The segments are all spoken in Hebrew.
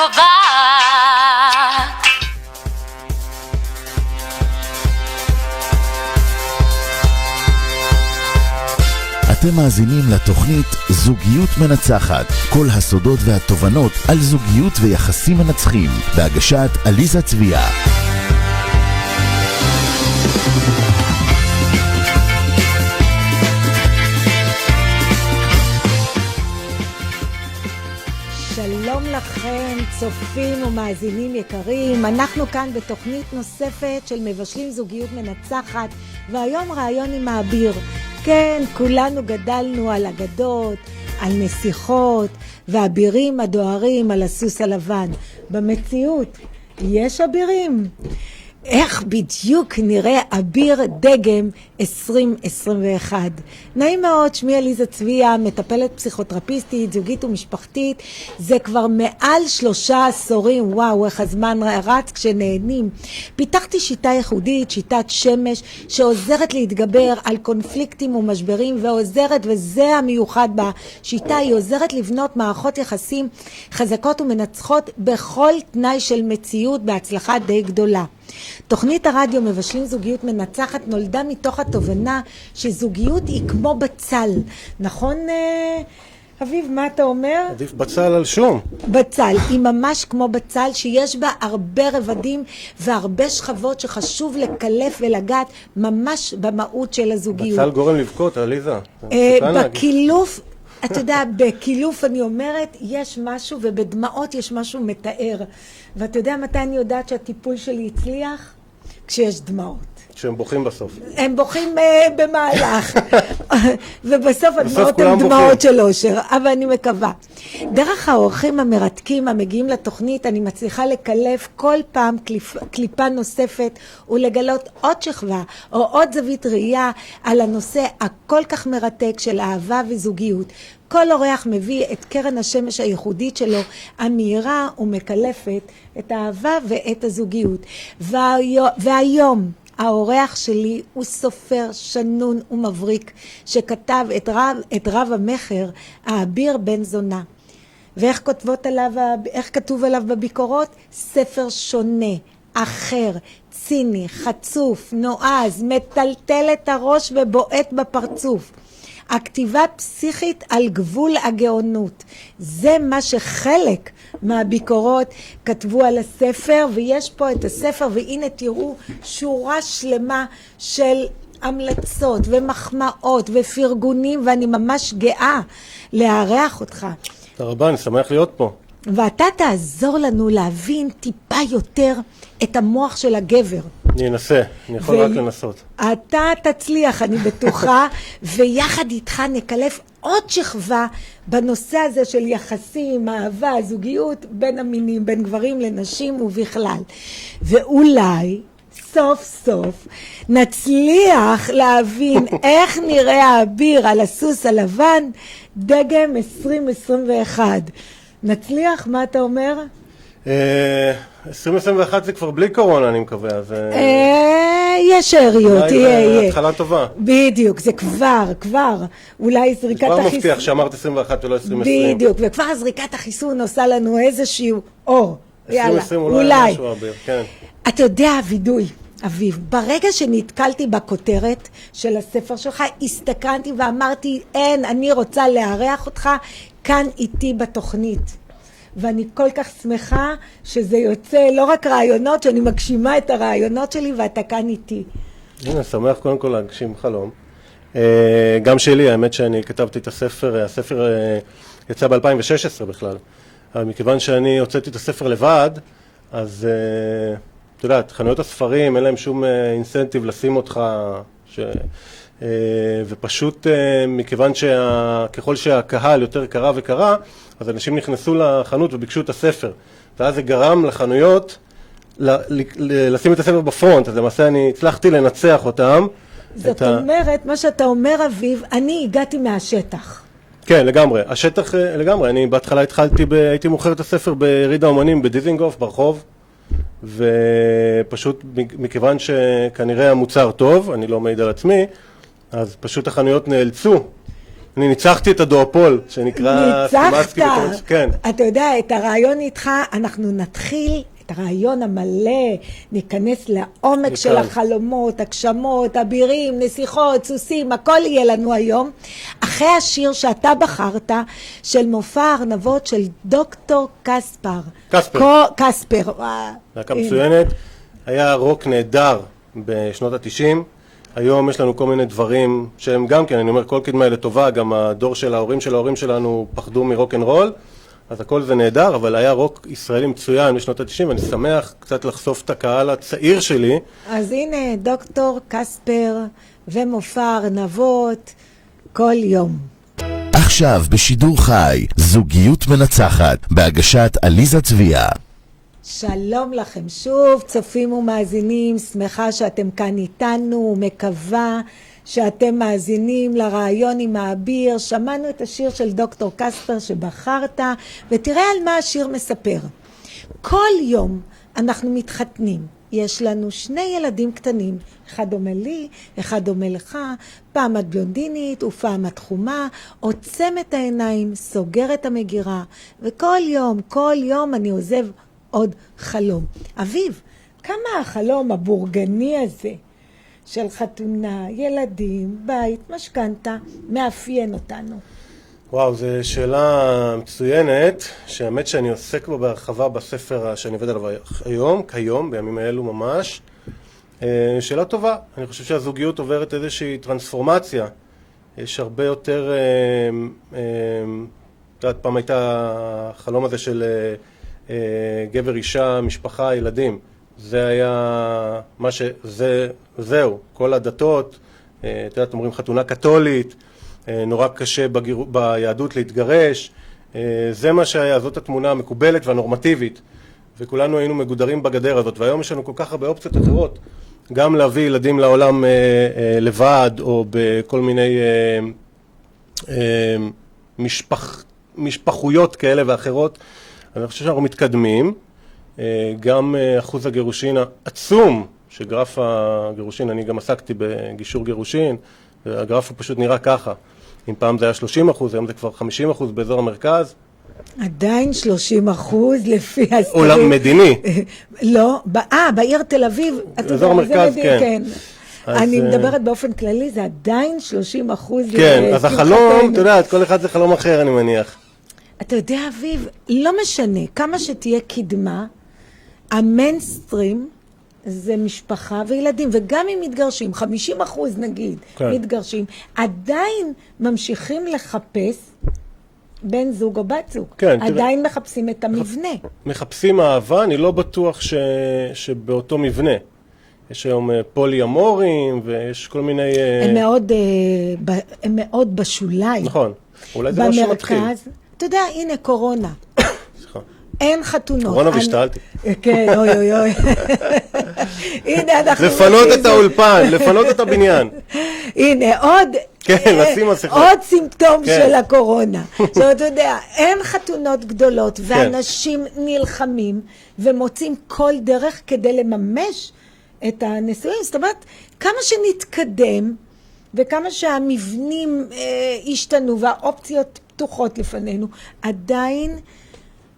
קובעת. אתם מאזינים לתוכנית זוגיות מנצחת, כל הסודות והתובנות על זוגיות ויחסים מנצחים, בהגשת עליזה צביה. שלום לכם, צופים ומאזינים יקרים. אנחנו כאן בתוכנית נוספת של מבשלים זוגיות מנצחת, והיום רעיון עם האביר. כן, כולנו גדלנו על אגדות, על נסיכות, והאבירים הדוהרים על הסוס הלבן. במציאות, יש אבירים? איך בדיוק נראה אביר דגם 2021? נעים מאוד, שמי עליזה צביה, מטפלת פסיכותרפיסטית, זוגית ומשפחתית. זה כבר מעל 3 עשורים, וואו, איך הזמן רץ כשנהנים. פיתחתי שיטה ייחודית, שיטת שמש, שעוזרת להתגבר על קונפליקטים ומשברים, ועוזרת, וזה המיוחד בשיטה, היא עוזרת לבנות מערכות יחסים חזקות ומנצחות בכל תנאי של מציאות, בהצלחה די גדולה. תוכנית הרדיו מבשלים זוגיות מנצחת נולדה מתוך התובנה שזוגיות היא כמו בצל. נכון, אביב, מה אתה אומר? עדיף בצל על שום. בצל, היא ממש כמו בצל שיש בה הרבה רבדים והרבה שכבות שחשוב לקלף ולגעת ממש במהות של הזוגיות. בצל גורם לבכות, עליזה. בקילוף, אתה יודע, בקילוף אני אומרת, יש משהו, ובדמעות יש משהו מתאר. ואתה יודע מתי אני יודעת שהטיפול שלי הצליח? כשיש דמעות. שהם בוכים בסוף. הם בוכים במהלך. ובסוף הדמעות הן דמעות של אושר. אבל אני מקווה. דרך האורחים המרתקים המגיעים לתוכנית, אני מצליחה לקלף כל פעם קליפה נוספת, ולגלות עוד שכבה, או עוד זווית ראייה, על הנושא הכל כך מרתק של אהבה וזוגיות. כל אורח מביא את קרן השמש הייחודית שלו, המהירה ומקלפת את האהבה ואת הזוגיות. והיום האורח שלי הוא סופר שנון ומבריק, שכתב את רב המחר, האביר בן זונה. ואיך כתוב עליו בביקורות? ספר שונה, אחר, ציני, חצוף, נועז, מטלטל את הראש ובועט בפרצוף. הכתיבה פסיכית על גבול הגאונות. זה מה שחלק מהביקורות כתבו על הספר, ויש פה את הספר, והנה תראו שורה שלמה של המלצות ומחמאות ופרגונים, ואני ממש גאה לארח אותך. תודה רבה, אני שמח להיות פה. ואתה תעזור לנו להבין טיפה יותר את המוח של הגבר. אני אנסה, אני יכול רק לנסות. אתה תצליח, אני בטוחה, ויחד איתך נקלף עוד שכבה בנושא הזה של יחסים, אהבה, זוגיות, בין המינים, בין גברים לנשים ובכלל. ואולי סוף סוף נצליח להבין איך נראה האביר על הסוס הלבן דגם 2021. נצליח? מה אתה אומר? 2021 זה כבר בלי קורונה, אני מקווה. יש שאריות, יהיה. התחלה טובה. בדיוק, זה כבר, אולי זריקת החיסון. כבר מבטיח שאמרת 21 ולא 2020. בדיוק, וכבר זריקת החיסון עושה לנו איזשהו אור. 2020 אולי משהו אביר, כן. אתה יודע, אביב, ברגע שנתקלתי בכותרת של הספר שלך, הסתקרנתי ואמרתי, אני רוצה לארח אותך כאן איתי בתוכנית. ואני כל כך שמחה שזה יוצא לא רק רעיונות, שאני מגשימה את הרעיונות שלי ואתה כאן איתי. הנה, שמח קודם כל להגשים חלום. גם שלי, האמת שאני כתבתי את הספר יצא ב-2016 בכלל. אבל מכיוון שאני הוצאתי את הספר לבד, אז אתה יודע, חנויות הספרים, אין להם שום אינסנטיב לשים אותך, ופשוט מכיוון שככל שהקהל יותר קרה וקרה, אז אנשים נכנסו לחנות וביקשו את הספר. ואז זה גרם לחנויות לשים את הספר בפרונט, אז למעשה אני הצלחתי לנצח אותם. זאת אומרת, מה שאתה אומר אביב, אני הגעתי מהשטח. כן, לגמרי. השטח לגמרי. אני בהתחלה הייתי מוכר את הספר בריד האומנים בדיזינגוף ברחוב, ופשוט מכיוון שכנראה המוצר טוב, אני לא מעיד על עצמי, אז פשוט החנויות נאלצו אני ניצחתי את הדואופול, שנקרא סטימצקי. ניצחת! כן. אתה יודע, את הרעיון איתך, אנחנו נתחיל את הרעיון המלא, ניכנס לעומק של החלומות, הגשמות, אבירים, נסיכות, סוסים, הכל יהיה לנו היום. אחרי השיר שאתה בחרת, של מופע ארנבות של דוקטור קספר. קספר. להקה מצוינת. היה רוק נהדר בשנות ה-90. היום יש לנו כל מיני דברים שהם גם כן, אני אומר, כל קדמה לטובה, גם הדור של ההורים שלנו פחדו מרוק אנד רול, אז הכל זה נהדר, אבל היה רוק ישראלי מצוין בשנות ה-90, ואני שמח קצת לחשוף את הקהל הצעיר שלי. אז הנה, דוקטור קספר ומופע ארנבות כל יום. עכשיו בשידור חי, זוגיות מנצחת, בהגשת עליזה צביה. שלום לכם שוב, צופים ומאזינים, שמחה שאתם כאן איתנו, מקווה שאתם מאזינים לרעיון עם האביר. שמענו את השיר של דוקטור קספר שבחרת, ותראה על מה השיר מספר. כל יום אנחנו מתחתנים, יש לנו 2 ילדים קטנים, אחד דומה לי, אחד דומה לך, פעם את בלונדינית ופעם את חומה, עוצם את העיניים, סוגר את המגירה, וכל יום אני עוזב עוד חלום. אביב, כמה החלום הבורגני הזה של חתונה, ילדים, בית, משכנתה, מאפיין אותנו? וואו, זו שאלה מצוינת, שהאמת שאני עוסק בה בהרחבה בספר שאני עובד עליו כיום, בימים האלו ממש. שאלה טובה. אני חושב שהזוגיות עוברת איזושהי טרנספורמציה. יש הרבה יותר, פעם הייתה החלום הזה של גבר, אישה, משפחה, ילדים. זה היה זהו, כל הדתות, אתם אומרים חתונה קתולית, נורא קשה ביהדות להתגרש, זה מה שהיה, זאת התמונה המקובלת והנורמטיבית, וכולנו היינו מגודרים בגדר הזאת, והיום יש לנו כל כך הרבה אופציות אחרות, גם להביא ילדים לעולם לבד, או בכל מיני משפחויות כאלה ואחרות. אני חושב שאנחנו מתקדמים, גם אחוז הגירושין העצום, שגרף הגירושין, אני גם עסקתי בגישור גירושין, והגרף הוא פשוט נראה ככה. אם פעם זה היה 30%, היום זה כבר 50% באזור המרכז. עדיין 30% לפי הסקרים. עולם מדיני. לא, בעיר תל אביב. באזור המרכז, כן. אני מדברת באופן כללי, זה עדיין 30%. כן, אז החלום, אתה יודע, כל אחד זה חלום אחר, אני מניח. אתה יודע, אביב, לא משנה, כמה שתהיה קדמה, המיינסטרים זה משפחה וילדים, וגם אם מתגרשים, 50% נגיד, מתגרשים, עדיין ממשיכים לחפש בן זוג או בת זוג. עדיין מחפשים את המבנה. מחפשים אהבה, אני לא בטוח שבאותו מבנה. יש היום פולי אמורים, ויש כל מיני... הם מאוד בשוליים. נכון, אולי זה משהו מתחיל. במרכז, אתה יודע, הנה קורונה. אין חתונות. קורונה והשתלתי. כן, אוי. הנה אנחנו... לפנות את האולפן, לפנות את הבניין. הנה, עוד... כן, לשים מסכות. עוד סימפטום של הקורונה. עכשיו, אתה יודע, אין חתונות גדולות, ואנשים נלחמים ומוצאים כל דרך כדי לממש את הנישואים. זאת אומרת, כמה שנתקדם, וכמה שהמבנים השתנו, והאופציות פתוחות לפנינו, עדיין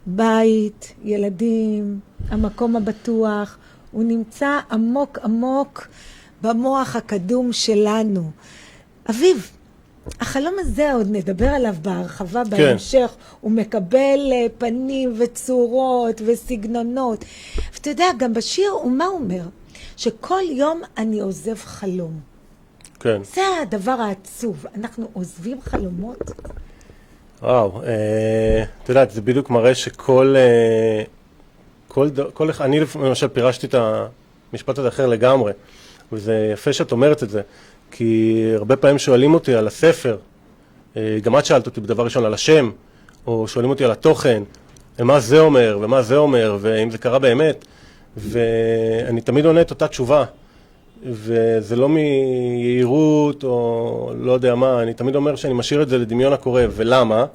בית, ילדים, המקום הבטוח, הוא נמצא עמוק עמוק במוח הקדום שלנו. אביב, החלום הזה עוד נדבר עליו בהרחבה בהמשך, הוא מקבל פנים וצורות וסגנונות. ואתה יודע, גם בשיר, ומה הוא אומר? שכל יום אני עוזב חלום. כן. זה הדבר העצוב, אנחנו עוזבים חלומות. וואו, אתה יודעת, זה בדיוק מראה שכל, אני למשל פירשתי את המשפט הזה אחר לגמרי, וזה יפה שאת אומרת את זה, כי הרבה פעמים שואלים אותי על הספר, גם את שאלת אותי בדבר ראשון על השם, או שואלים אותי על התוכן, ומה זה אומר, ומה זה אומר, ואם זה קרה באמת, ואני תמיד עונה את אותה תשובה, וזה לא מיהירות או לא יודע מה, אני תמיד אומר שאני משאיר את זה לדמיון הקורא, ולמה?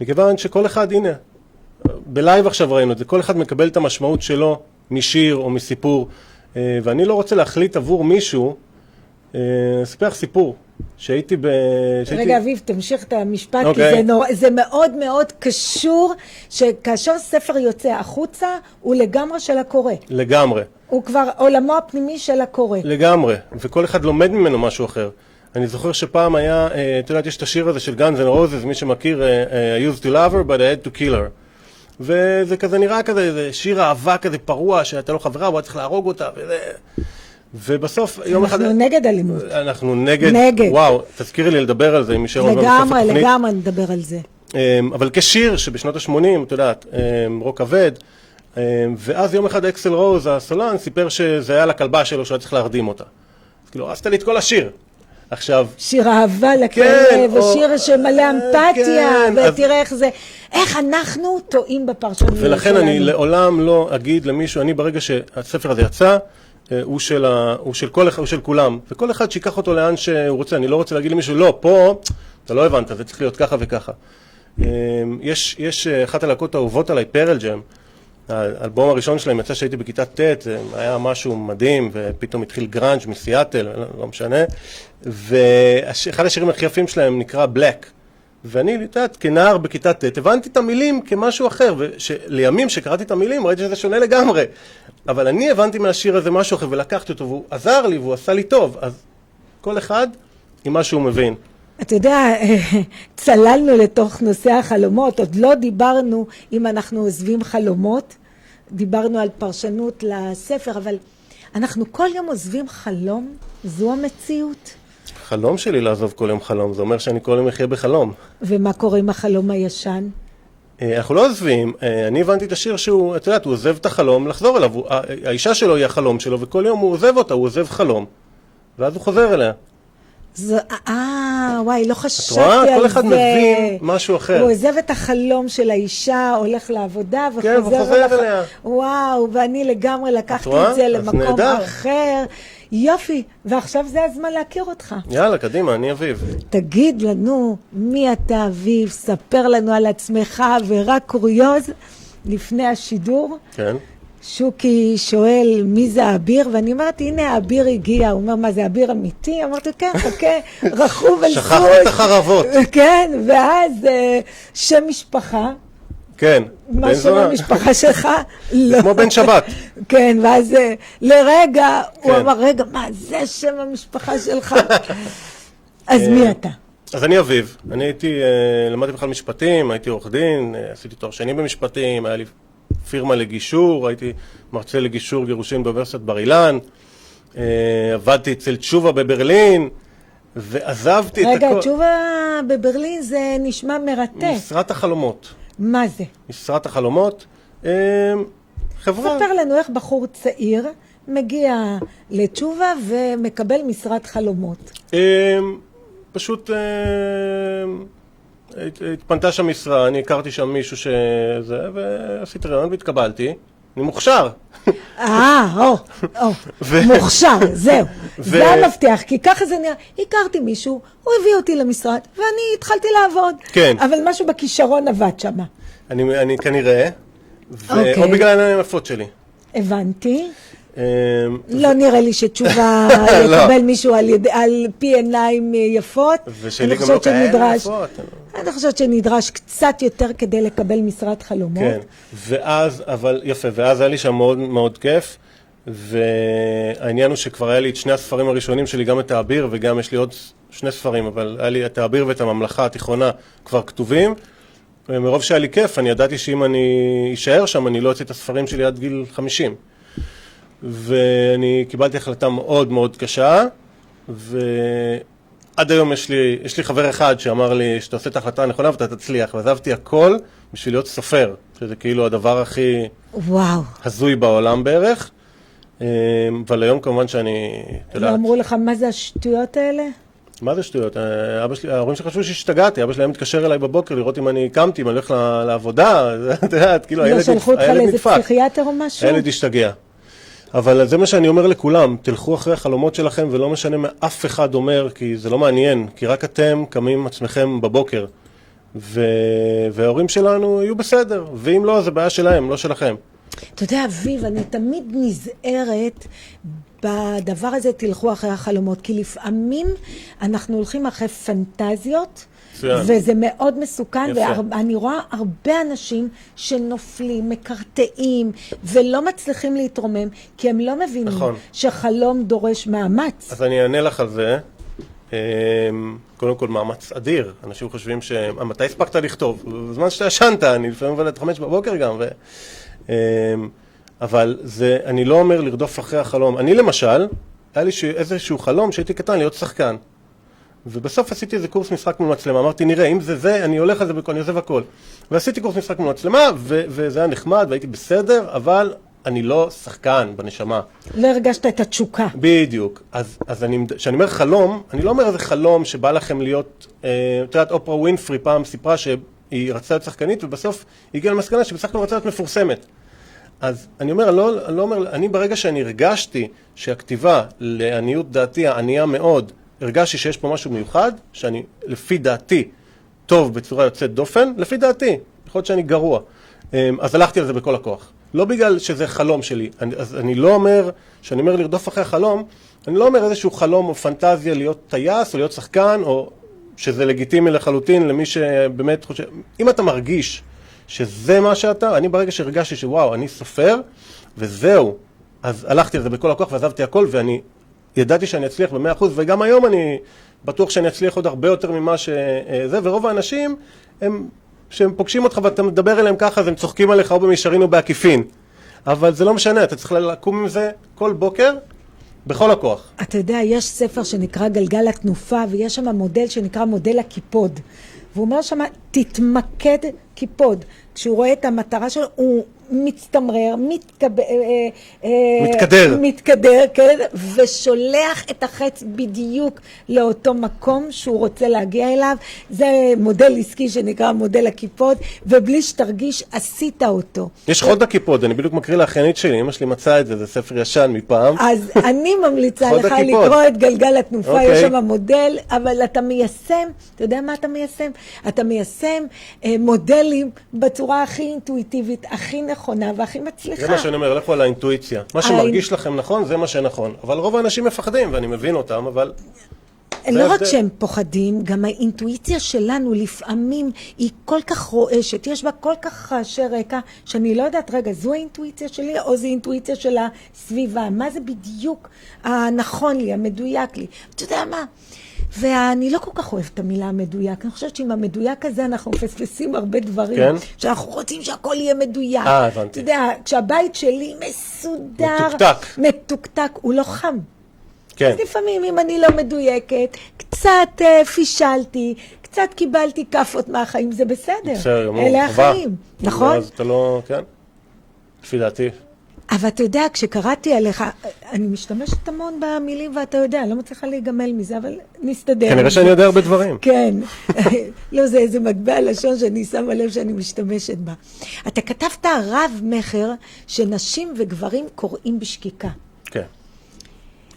מכיוון שכל אחד, הנה, בלייב עכשיו ראינו את זה, כל אחד מקבל את המשמעות שלו משיר או מסיפור, ואני לא רוצה להחליט עבור מישהו אספר סיפור, שהייתי רגע, אביב, תמשיך את המשפט, כי זה מאוד מאוד קשור, שכאשר ספר יוצא החוצה, הוא לגמרי של הקורא. לגמרי. הוא כבר עולמו הפנימי של הקורא. לגמרי, וכל אחד לומד ממנו משהו אחר. אני זוכר שפעם היה, אתה יודעת, יש את השיר הזה של Guns N' Roses, mי שמכיר, I used to love her, but I had to kill her. וזה כזה נראה כזה, זה שיר אהבה כזה פרוע, שאתה לא חברה, הוא היה צריך להרוג אותה, ובסוף יום אחד... אנחנו נגד אלימות. אנחנו נגד. וואו, תזכירי לי לדבר על זה, אם יישאר אומר בסוף התוכנית. לגמרי נדבר על זה. אבל כשיר שבשנות ה-80, אתה יודעת, רוק כבד, ואז יום אחד אקסל רוז, הסולן, סיפר שזה היה לכלבה שלו, שהוא היה צריך להרדים אותה. אז כאילו, עשת לי את כל השיר. עכשיו... שיר אהבה לכלב, ושיר שמלא אמפתיה, ותראה איך זה... איך אנחנו טועים בפרשנות שלנו. ולכן אני לעולם לא אגיד למישהו, אני ברגע שהספר הזה יצא, הוא של כולם, וכל אחד שיקח אותו לאן שהוא רוצה. אני לא רוצה להגיד למישהו, לא, פה, אתה לא הבנת, זה צריך להיות ככה וככה. יש אחת הלהקות האהובות עליי, פרל ג'ם, האלבום הראשון שלהם יצא שהייתי בכיתה ט', היה משהו מדהים, ופתאום התחיל גראנג' מסיאטל, לא משנה, ואחד השירים הכי יפים שלהם נקרא בלק, ואני, יודעת, כנער בכיתה ט', הבנתי את המילים כמשהו אחר, ולימים שקראתי את המילים ראיתי שזה שונה לגמרי, אבל אני הבנתי מהשיר הזה משהו אחר, ולקחתי אותו, והוא עזר לי, והוא עשה לי טוב, אז כל אחד עם מה שהוא מבין. אתה יודע, צללנו לתוך נושא החלומות, עוד לא דיברנו אם אנחנו עוזבים חלומות, דיברנו על פרשנות לספר, אבל אנחנו כל יום עוזבים חלום, זו המציאות. חלום שלי לעזוב כל יום חלום, זה אומר שאני כל יום אחיה בחלום. ומה קורה עם החלום הישן? אנחנו לא עוזבים, אני הבנתי את השיר שהוא, אתה יודעת, הוא עוזב את החלום לחזור אליו, האישה שלו היא החלום שלו, וכל יום הוא עוזב אותה, הוא עוזב חלום, ואז הוא חוזר אליה. וואי, לא חשבתי על זה. כל אחד מבין משהו אחר. הוא עוזב את החלום של האישה, הולך לעבודה וחוזר אליה. וואו, ואני לגמרי לקחתי את זה למקום אחר. יופי, ועכשיו זה הזמן להכיר אותך. יאללה, קדימה, אני אביב. תגיד לנו מי אתה אביב, ספר לנו על עצמך, ורק קוריוז לפני השידור. כן. שוקי שואל מי זה האביר, ואני אומרת, הנה האביר הגיע. הוא אומר, מה זה אביר אמיתי? אמרתי, כן, חכה, רכוב על סוס. שכחת את החרבות. כן, ואז שם משפחה. כן. מה שם המשפחה שלך? לא. כמו בן שבת. כן, ואז לרגע, הוא אמר, רגע, מה זה שם המשפחה שלך? אז מי אתה? אז אני אביב. אני למדתי בכלל משפטים, הייתי עורך דין, עשיתי תואר שני במשפטים, היה לי פירמה לגישור, הייתי מרצה לגישור גירושין באוניברסיטת בר אילן, עבדתי אצל תשובה בברלין, ועזבתי את הכל. רגע, תשובה בברלין זה נשמע מרתק. משרת החלומות. מה זה? משרת החלומות, חברה. ספר לנו איך בחור צעיר מגיע לתשובה ומקבל משרת חלומות. פשוט התפנתה שם משרה, אני הכרתי שם מישהו שזה, ועשיתי רעיון והתקבלתי. אני מוכשר. מוכשר, זהו. זה המפתח, כי ככה זה נראה. הכרתי מישהו, הוא הביא אותי למשרד, ואני התחלתי לעבוד. כן. אבל משהו בכישרון עבד שם. אני כנראה, או בגלל העיניים היפות שלי. הבנתי. לא נראה לי שתשובה יקבל מישהו על פי עיניים יפות. ושלי גם לא כאלה יפות. אני חושבת שנדרש קצת יותר כדי לקבל משרת חלומות. כן, ואז, אבל יפה, ואז היה לי שם מאוד מאוד כיף, והעניין הוא שכבר היה לי את שני הספרים הראשונים שלי, גם את האביר וגם יש לי עוד שני ספרים, אבל היה לי את האביר ואת הממלכה התיכונה כבר כתובים, ומרוב שהיה לי כיף, אני ידעתי שאם אני אשאר שם, אני לא אצא את הספרים שלי עד גיל 50. ואני קיבלתי החלטה מאוד מאוד קשה, ועד היום יש לי חבר אחד שאמר לי שאתה עושה את ההחלטה הנכונה ואתה תצליח, ועזבתי הכל בשביל להיות סופר, שזה כאילו הדבר הכי הזוי בעולם בערך, אבל היום כמובן שאני... לא אמרו לך מה זה השטויות האלה? מה זה שטויות? ההורים שחשבו שהשתגעתי, אבא שלי היה מתקשר אליי בבוקר לראות אם אני קמתי, אם אני הולך לעבודה, אתה יודעת, כאילו הילד נדפק. לא שלחו אותך לאיזה פסיכיאטר או משהו? הילד השתגע. אבל זה מה שאני אומר לכולם, תלכו אחרי החלומות שלכם ולא משנה מה אף אחד אומר, כי זה לא מעניין, כי רק אתם קמים עצמכם בבוקר, וההורים שלנו יהיו בסדר, ואם לא, זה בעיה שלהם, לא שלכם. אתה יודע, אביב, אני תמיד נזהרת בדבר הזה תלכו אחרי החלומות, כי לפעמים אנחנו הולכים אחרי פנטזיות, וזה מאוד מסוכן, ואני רואה הרבה אנשים שנופלים, מקרטעים, ולא מצליחים להתרומם, כי הם לא מבינים שחלום דורש מאמץ. אז אני אענה לך על זה. קודם כל מאמץ אדיר. אנשים חושבים מתי הספקת לכתוב? בזמן שאתה ישנת, אני לפעמים עובד עד 5 בבוקר גם. אבל אני לא אומר לרדוף אחרי החלום. אני למשל, היה לי איזשהו חלום שהייתי קטן להיות שחקן. ובסוף עשיתי איזה קורס משחק מול מצלמה, אמרתי נראה, אם זה, אני הולך על זה בכל, אני עוזב הכל. ועשיתי קורס משחק מול מצלמה, וזה היה נחמד, והייתי בסדר, אבל אני לא שחקן בנשמה. לא הרגשת את התשוקה. בדיוק. אז כשאני אומר חלום, אני לא אומר איזה חלום שבא לכם להיות, אתה יודעת, אופרה ווינפרי פעם סיפרה שהיא רצתה להיות שחקנית, ובסוף היא הגיעה למסקנה שבסך הכל רצתה להיות מפורסמת. אז אני אומר, אני ברגע שאני הרגשתי שהכתיבה, לעניות דעתי, הענייה מאוד, הרגשתי שיש פה משהו מיוחד, שאני לפי דעתי טוב בצורה יוצאת דופן, לפי דעתי, יכול להיות שאני גרוע. אז הלכתי על זה בכל הכוח. לא בגלל שזה חלום שלי. אז אני לא אומר, שאני אומר לרדוף אחרי חלום, אני לא אומר איזשהו חלום או פנטזיה להיות טייס או להיות שחקן, או שזה לגיטימי לחלוטין למי שבאמת חושב. אם אתה מרגיש שזה מה שאתה, אני ברגע שהרגשתי שוואו, אני סופר, וזהו. אז הלכתי על זה בכל הכוח ועזבתי הכל, ואני ידעתי שאני אצליח ב100%, וגם היום אני בטוח שאני אצליח עוד הרבה יותר ממה שזה, ורוב האנשים, שהם פוגשים אותך ואתה מדבר אליהם ככה, אז הם צוחקים עליך או במישרין או בעקיפין. אבל זה לא משנה, אתה צריך לקום עם זה כל בוקר, בכל הכוח. אתה יודע, יש ספר שנקרא גלגל התנופה, ויש שם מודל שנקרא מודל הקיפוד. והוא אומר שם, תתמקד קיפוד. כשהוא רואה את המטרה שלו, הוא מצטמרר, מתקדר, כן, ושולח את החץ בדיוק לאותו מקום שהוא רוצה להגיע אליו. זה מודל עסקי שנקרא מודל הקיפוד, ובלי שתרגיש עשית אותו. יש חוד הקיפוד, אני בדיוק מקריא לאחיינית שלי, אמא שלי מצאה את זה, זה ספר ישן מפעם. אז אני ממליצה לך לקרוא את גלגל התנופה, יש שם מודל, אבל אתה מיישם, אתה יודע מה אתה מיישם? אתה מיישם מודלים בצורה הכי אינטואיטיבית, הכי נכונה והכי מצליחה. זה מה שאני אומר, לכו על האינטואיציה. מה שמרגיש לכם נכון, זה מה שנכון. אבל רוב האנשים מפחדים, ואני מבין אותם, אבל... לא רק שהם פוחדים, גם האינטואיציה שלנו לפעמים היא כל כך רועשת, יש בה כל כך רעשי רקע, שאני לא יודעת, רגע, זו האינטואיציה שלי או זו האינטואיציה של הסביבה? מה זה בדיוק הנכון לי, המדויק לי? אתה יודע מה? ואני לא כל כך אוהבת את המילה המדויק. אני חושבת שעם המדויק הזה אנחנו מפספסים הרבה דברים. כן? שאנחנו רוצים שהכל יהיה מדויק. הבנתי. אתה יודע, כשהבית שלי מסודר, מתוקתק, הוא לא חם. כן. אז לפעמים אם אני לא מדויקת, קצת פישלתי, קצת קיבלתי כפות מהחיים, זה בסדר. אלה החיים, נכון? אז אתה לא, כן? לפי דעתי. אבל אתה יודע, כשקראתי עליך, אני משתמשת המון במילים, ואתה יודע, לא מצליחה להיגמל מזה, אבל נסתדר. כנראה שאני יודע הרבה דברים. כן. לא, זה איזה מטבע לשון שאני שמה לב שאני משתמשת בה. אתה כתבת רב מחר שנשים וגברים קוראים בשקיקה. כן.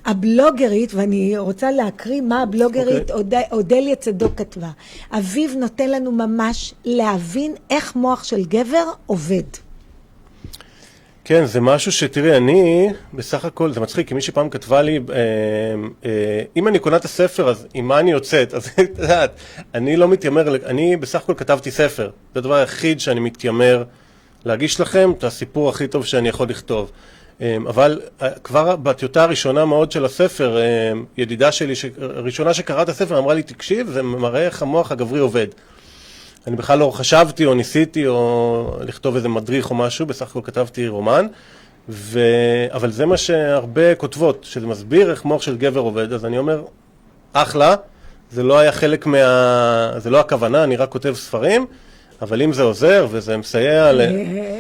הבלוגרית, ואני רוצה להקריא מה הבלוגרית אודליה צדוק כתבה. אביב נותן לנו ממש להבין איך מוח של גבר עובד. כן, זה משהו שתראי, אני בסך הכל, זה מצחיק, כי מי שפעם כתבה לי, אם אני קונה את הספר, אז עם מה אני יוצאת? אז את יודעת, אני לא מתיימר, אני בסך הכל כתבתי ספר. זה הדבר היחיד שאני מתיימר להגיש לכם, את הסיפור הכי טוב שאני יכול לכתוב. אבל כבר בטיוטה הראשונה מאוד של הספר, ידידה שלי, הראשונה שקראה את הספר, אמרה לי, תקשיב, זה מראה איך המוח הגברי עובד. אני בכלל לא חשבתי או ניסיתי או לכתוב איזה מדריך או משהו, בסך הכל כתבתי רומן, אבל זה מה שהרבה כותבות, שזה מסביר איך מוח של גבר עובד, אז אני אומר, אחלה, זה לא היה חלק זה לא הכוונה, אני רק כותב ספרים, אבל אם זה עוזר וזה מסייע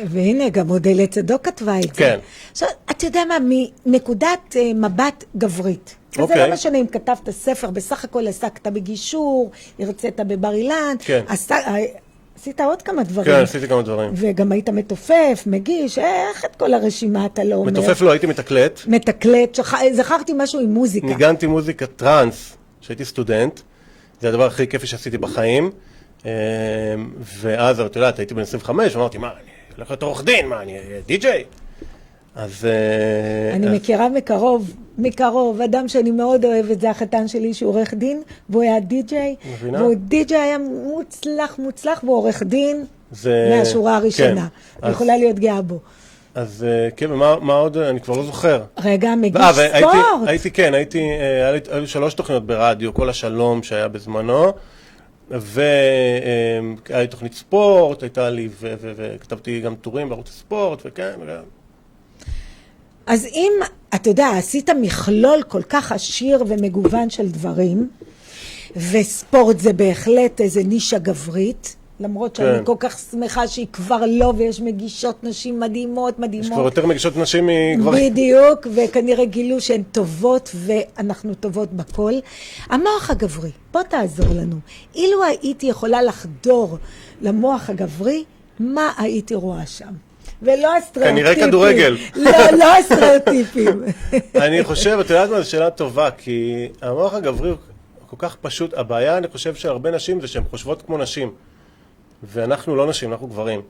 והנה, גם אודליה צדוק כתבה את זה. כן. עכשיו, אתה יודע מה, מנקודת מבט גברית. אז זה לא משנה אם כתבת ספר, בסך הכל עסקת בגישור, הרצית בבר אילן, עשית עוד כמה דברים. כן, עשיתי כמה דברים. וגם היית מתופף, מגיש, איך את כל הרשימה אתה לא אומר? מתופף לא, הייתי מתקלט. מתקלט, זכרתי משהו עם מוזיקה. ניגנתי מוזיקה טרנס, שהייתי סטודנט, זה הדבר הכי כיפי שעשיתי בחיים, ואז, אתה יודעת, הייתי בן 25, ואמרתי, מה, אני הולך להיות עורך דין, מה, אני די-ג'יי? אז... אני מכירה מקרוב, אדם שאני מאוד אוהבת, זה החתן שלי שהוא עורך דין, והוא היה די-ג'יי, והוא די-ג'יי היה מוצלח, והוא עורך דין מהשורה הראשונה. אני יכולה להיות גאה בו. אז כן, מה עוד? אני כבר לא זוכר. רגע, מגיש ספורט. היה לי 3 תוכניות ברדיו, כל השלום שהיה בזמנו, והיה לי תוכנית ספורט, הייתה לי, וכתבתי גם טורים בערוץ הספורט, וכן. אז אם, אתה יודע, עשית מכלול כל כך עשיר ומגוון של דברים, וספורט זה בהחלט איזה נישה גברית, למרות שאני כל כך שמחה שהיא כבר לא, ויש מגישות נשים מדהימות. יש כבר יותר מגישות נשים מגברים. בדיוק, וכנראה גילו שהן טובות, ואנחנו טובות בכל. המוח הגברי, בוא תעזור לנו. אילו הייתי יכולה לחדור למוח הגברי, מה הייתי רואה שם? ולא הסטריאוטיפים. כנראה כדורגל. לא הסטריאוטיפים. אני חושב, את יודעת מה, זו שאלה טובה, כי המוח הגברי הוא כל כך פשוט. הבעיה, אני חושב, של הרבה נשים זה שהן חושבות כמו נשים. ואנחנו לא נשים, אנחנו גברים.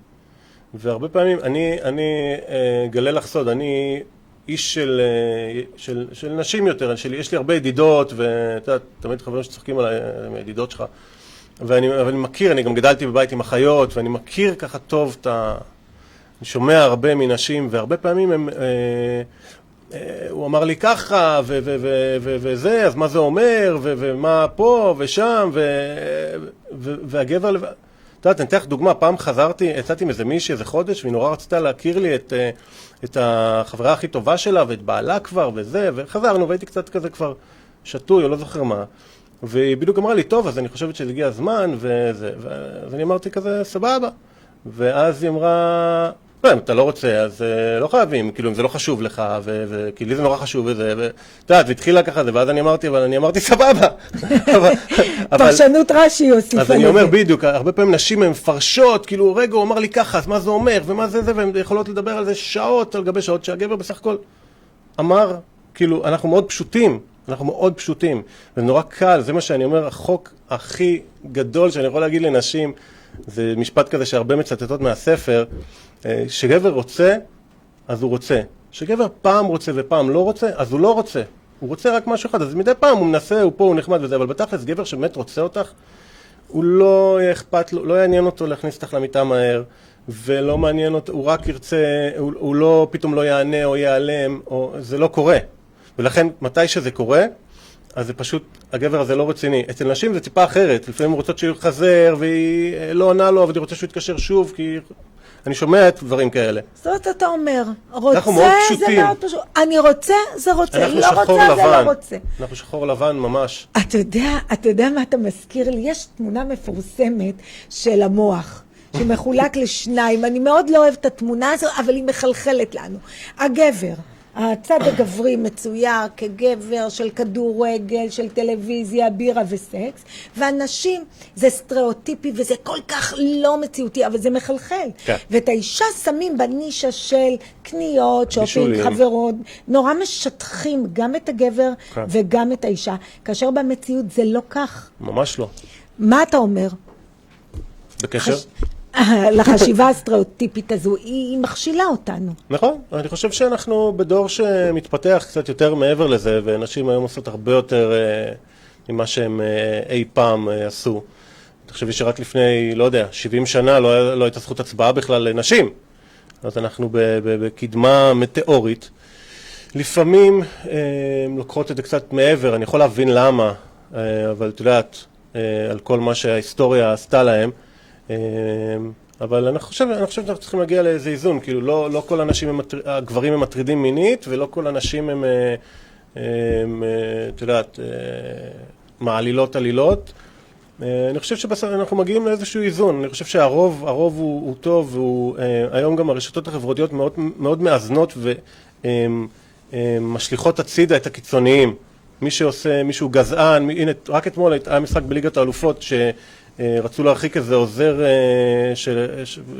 והרבה פעמים, אני גלה לך סוד, אני איש של נשים יותר, יש לי הרבה ידידות, ואתה יודע, תמיד חברים שצחקים על הידידות שלך, אבל אני מכיר, אני גם גדלתי בבית עם אחיות, ואני מכיר ככה טוב אני שומע הרבה מנשים, והרבה פעמים הוא אמר לי ככה, וזה, אז מה זה אומר, ומה פה ושם, והגבר לבד. אתה יודעת, אני אתן לך דוגמה, פעם יצאתי עם איזה מישהי, איזה חודש, והיא נורא רצתה להכיר לי את החברה הכי טובה שלה, ואת בעלה כבר, וזה, וחזרנו, והייתי קצת כזה כבר שטוי, או לא זוכר מה. והיא בדיוק אמרה לי, טוב, אז אני חושבת שזה הגיע הזמן, וזה, אז אני אמרתי כזה, סבבה. ואז היא אמרה, לא, אם אתה לא רוצה, אז לא חייבים, כאילו, אם זה לא חשוב לך, כי לי זה נורא חשוב וזה, אתה יודעת, והתחילה ככה זה, ואז אני אמרתי, סבבה. פרשנות רש"י הוסיפה לזה. אז אני אומר, בדיוק, הרבה פעמים נשים הן מפרשות, כאילו, רגע, הוא אמר לי ככה, אז מה זה אומר, ומה זה, והן יכולות לדבר על זה שעות על גבי שעות, שהגבר בסך הכל אמר, כאילו, אנחנו מאוד פשוטים, וזה נורא קל, זה מה שאני אומר, החוק הכי גדול שאני יכול להגיד לנשים, זה משפט כזה שהרבה מצטטות מהספר, שגבר רוצה, אז הוא רוצה. שגבר פעם רוצה ופעם לא רוצה, אז הוא לא רוצה. הוא רוצה רק משהו אחד, אז מדי פעם הוא מנסה, הוא פה, הוא נחמד וזה, אבל בתכלס גבר שבאמת רוצה אותך, הוא לא אכפת לו, לא יעניין אותו להכניס אותך למיטה מהר, ולא מעניין אותו, הוא רק ירצה, הוא לא, פתאום לא יענה או ייעלם, זה לא קורה. ולכן, מתי שזה קורה, אז זה פשוט, הגבר הזה לא רציני. אצל נשים זה טיפה אחרת, לפעמים רוצות שהוא חזר, והיא לא עונה לו, אבל היא רוצה שהוא יתקשר שוב, כי אני שומע את דברים כאלה. זאת אתה אומר, רוצה זה מאוד פשוט. אני רוצה, זה רוצה, לא רוצה, זה לא רוצה. אנחנו שחור לבן ממש. אתה יודע מה אתה מזכיר לי? יש תמונה מפורסמת של המוח, שמחולק לשניים. אני מאוד לא אוהבת את התמונה הזו, אבל היא מחלחלת לנו. הגבר. הצד הגברי מצויר כגבר של כדורגל, של טלוויזיה, בירה וסקס, והנשים זה סטריאוטיפי וזה כל כך לא מציאותי, אבל זה מחלחל. כן. ואת האישה שמים בנישה של קניות, שופינג, חברות, נורא משטחים גם את הגבר כן. וגם את האישה, כאשר במציאות זה לא כך. ממש לא. מה אתה אומר? בקשר? לחשיבה הסטריאוטיפית הזו, היא מכשילה אותנו. נכון, אני חושב שאנחנו בדור שמתפתח קצת יותר מעבר לזה, ונשים היום עושות הרבה יותר ממה שהם אי פעם עשו. אני חושב שרק לפני, לא יודע, 70 שנה לא הייתה זכות הצבעה בכלל לנשים. אז אנחנו בקדמה מטאורית. לפעמים לוקחות את זה קצת מעבר, אני יכול להבין למה, אבל את יודעת, על כל מה שההיסטוריה עשתה להם, אבל אני חושב שאנחנו צריכים להגיע לאיזה איזון, כאילו לא כל הגברים הם מטרידים מינית, ולא כל הנשים הם, את יודעת, מעלילות עלילות. אני חושב שאנחנו מגיעים לאיזשהו איזון, אני חושב שהרוב הוא טוב, והיום גם הרשתות החברתיות מאוד מאזנות ומשליחות הצידה את הקיצוניים. מי שעושה, מישהו גזען, הנה, רק אתמול היה משחק בליגת האלופות רצו להרחיק איזה עוזר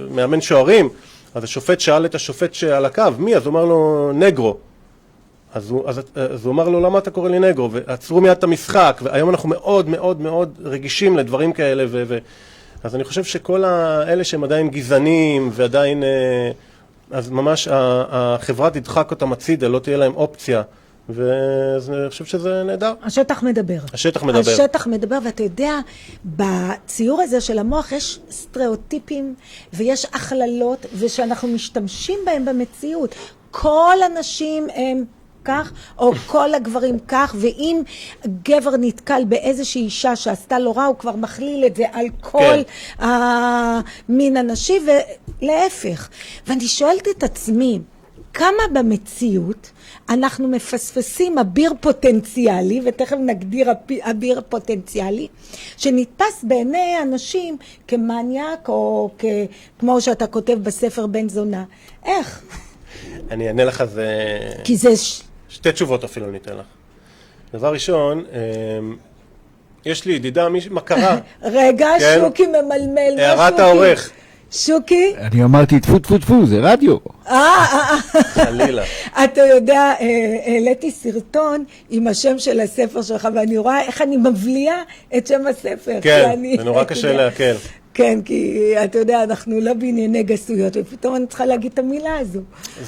מאמן שוערים, אז השופט שאל את השופט שעל הקו, מי? אז הוא אמר לו נגרו. אז הוא אמר לו, למה אתה קורא לי נגרו? ועצרו מיד את המשחק, והיום אנחנו מאוד מאוד מאוד רגישים לדברים כאלה, אז אני חושב שכל האלה שהם עדיין גזענים ועדיין אז ממש החברה תדחק אותם הצידה, לא תהיה להם אופציה, ואני חושב שזה נהדר. השטח מדבר. השטח מדבר. השטח מדבר, ואתה יודע, בציור הזה של המוח יש סטריאוטיפים ויש הכללות, ושאנחנו משתמשים בהם במציאות. כל הנשים הם כך, או כל הגברים כך, ואם גבר נתקל באיזושהי אישה שעשתה לו רע, הוא כבר מכליל את זה על כל המין הנשי, ולהפך. ואני שואלת את עצמי, כמה במציאות אנחנו מפספסים אביר פוטנציאלי, ותכף נגדיר אביר פוטנציאלי, שנתפס בעיני אנשים כמניאק, או כמו שאתה כותב בספר בן זונה. איך? אני אענה לך, זה... כי זה... שתי תשובות אפילו ניתן לך. דבר ראשון, יש לי ידידה, מה קרה? רגע, כן? שוקי ממלמל. הערת העורך. שוקי? אני אמרתי טפו טפו טפו, זה רדיו. חלילה. אתה יודע, העליתי סרטון עם השם של הספר שלך, ואני רואה איך אני מבליעה את שם הספר. כן, זה נורא קשה להקל. כן, כי אתה יודע, אנחנו לא בענייני גסויות, ופתאום אני צריכה להגיד את המילה הזו.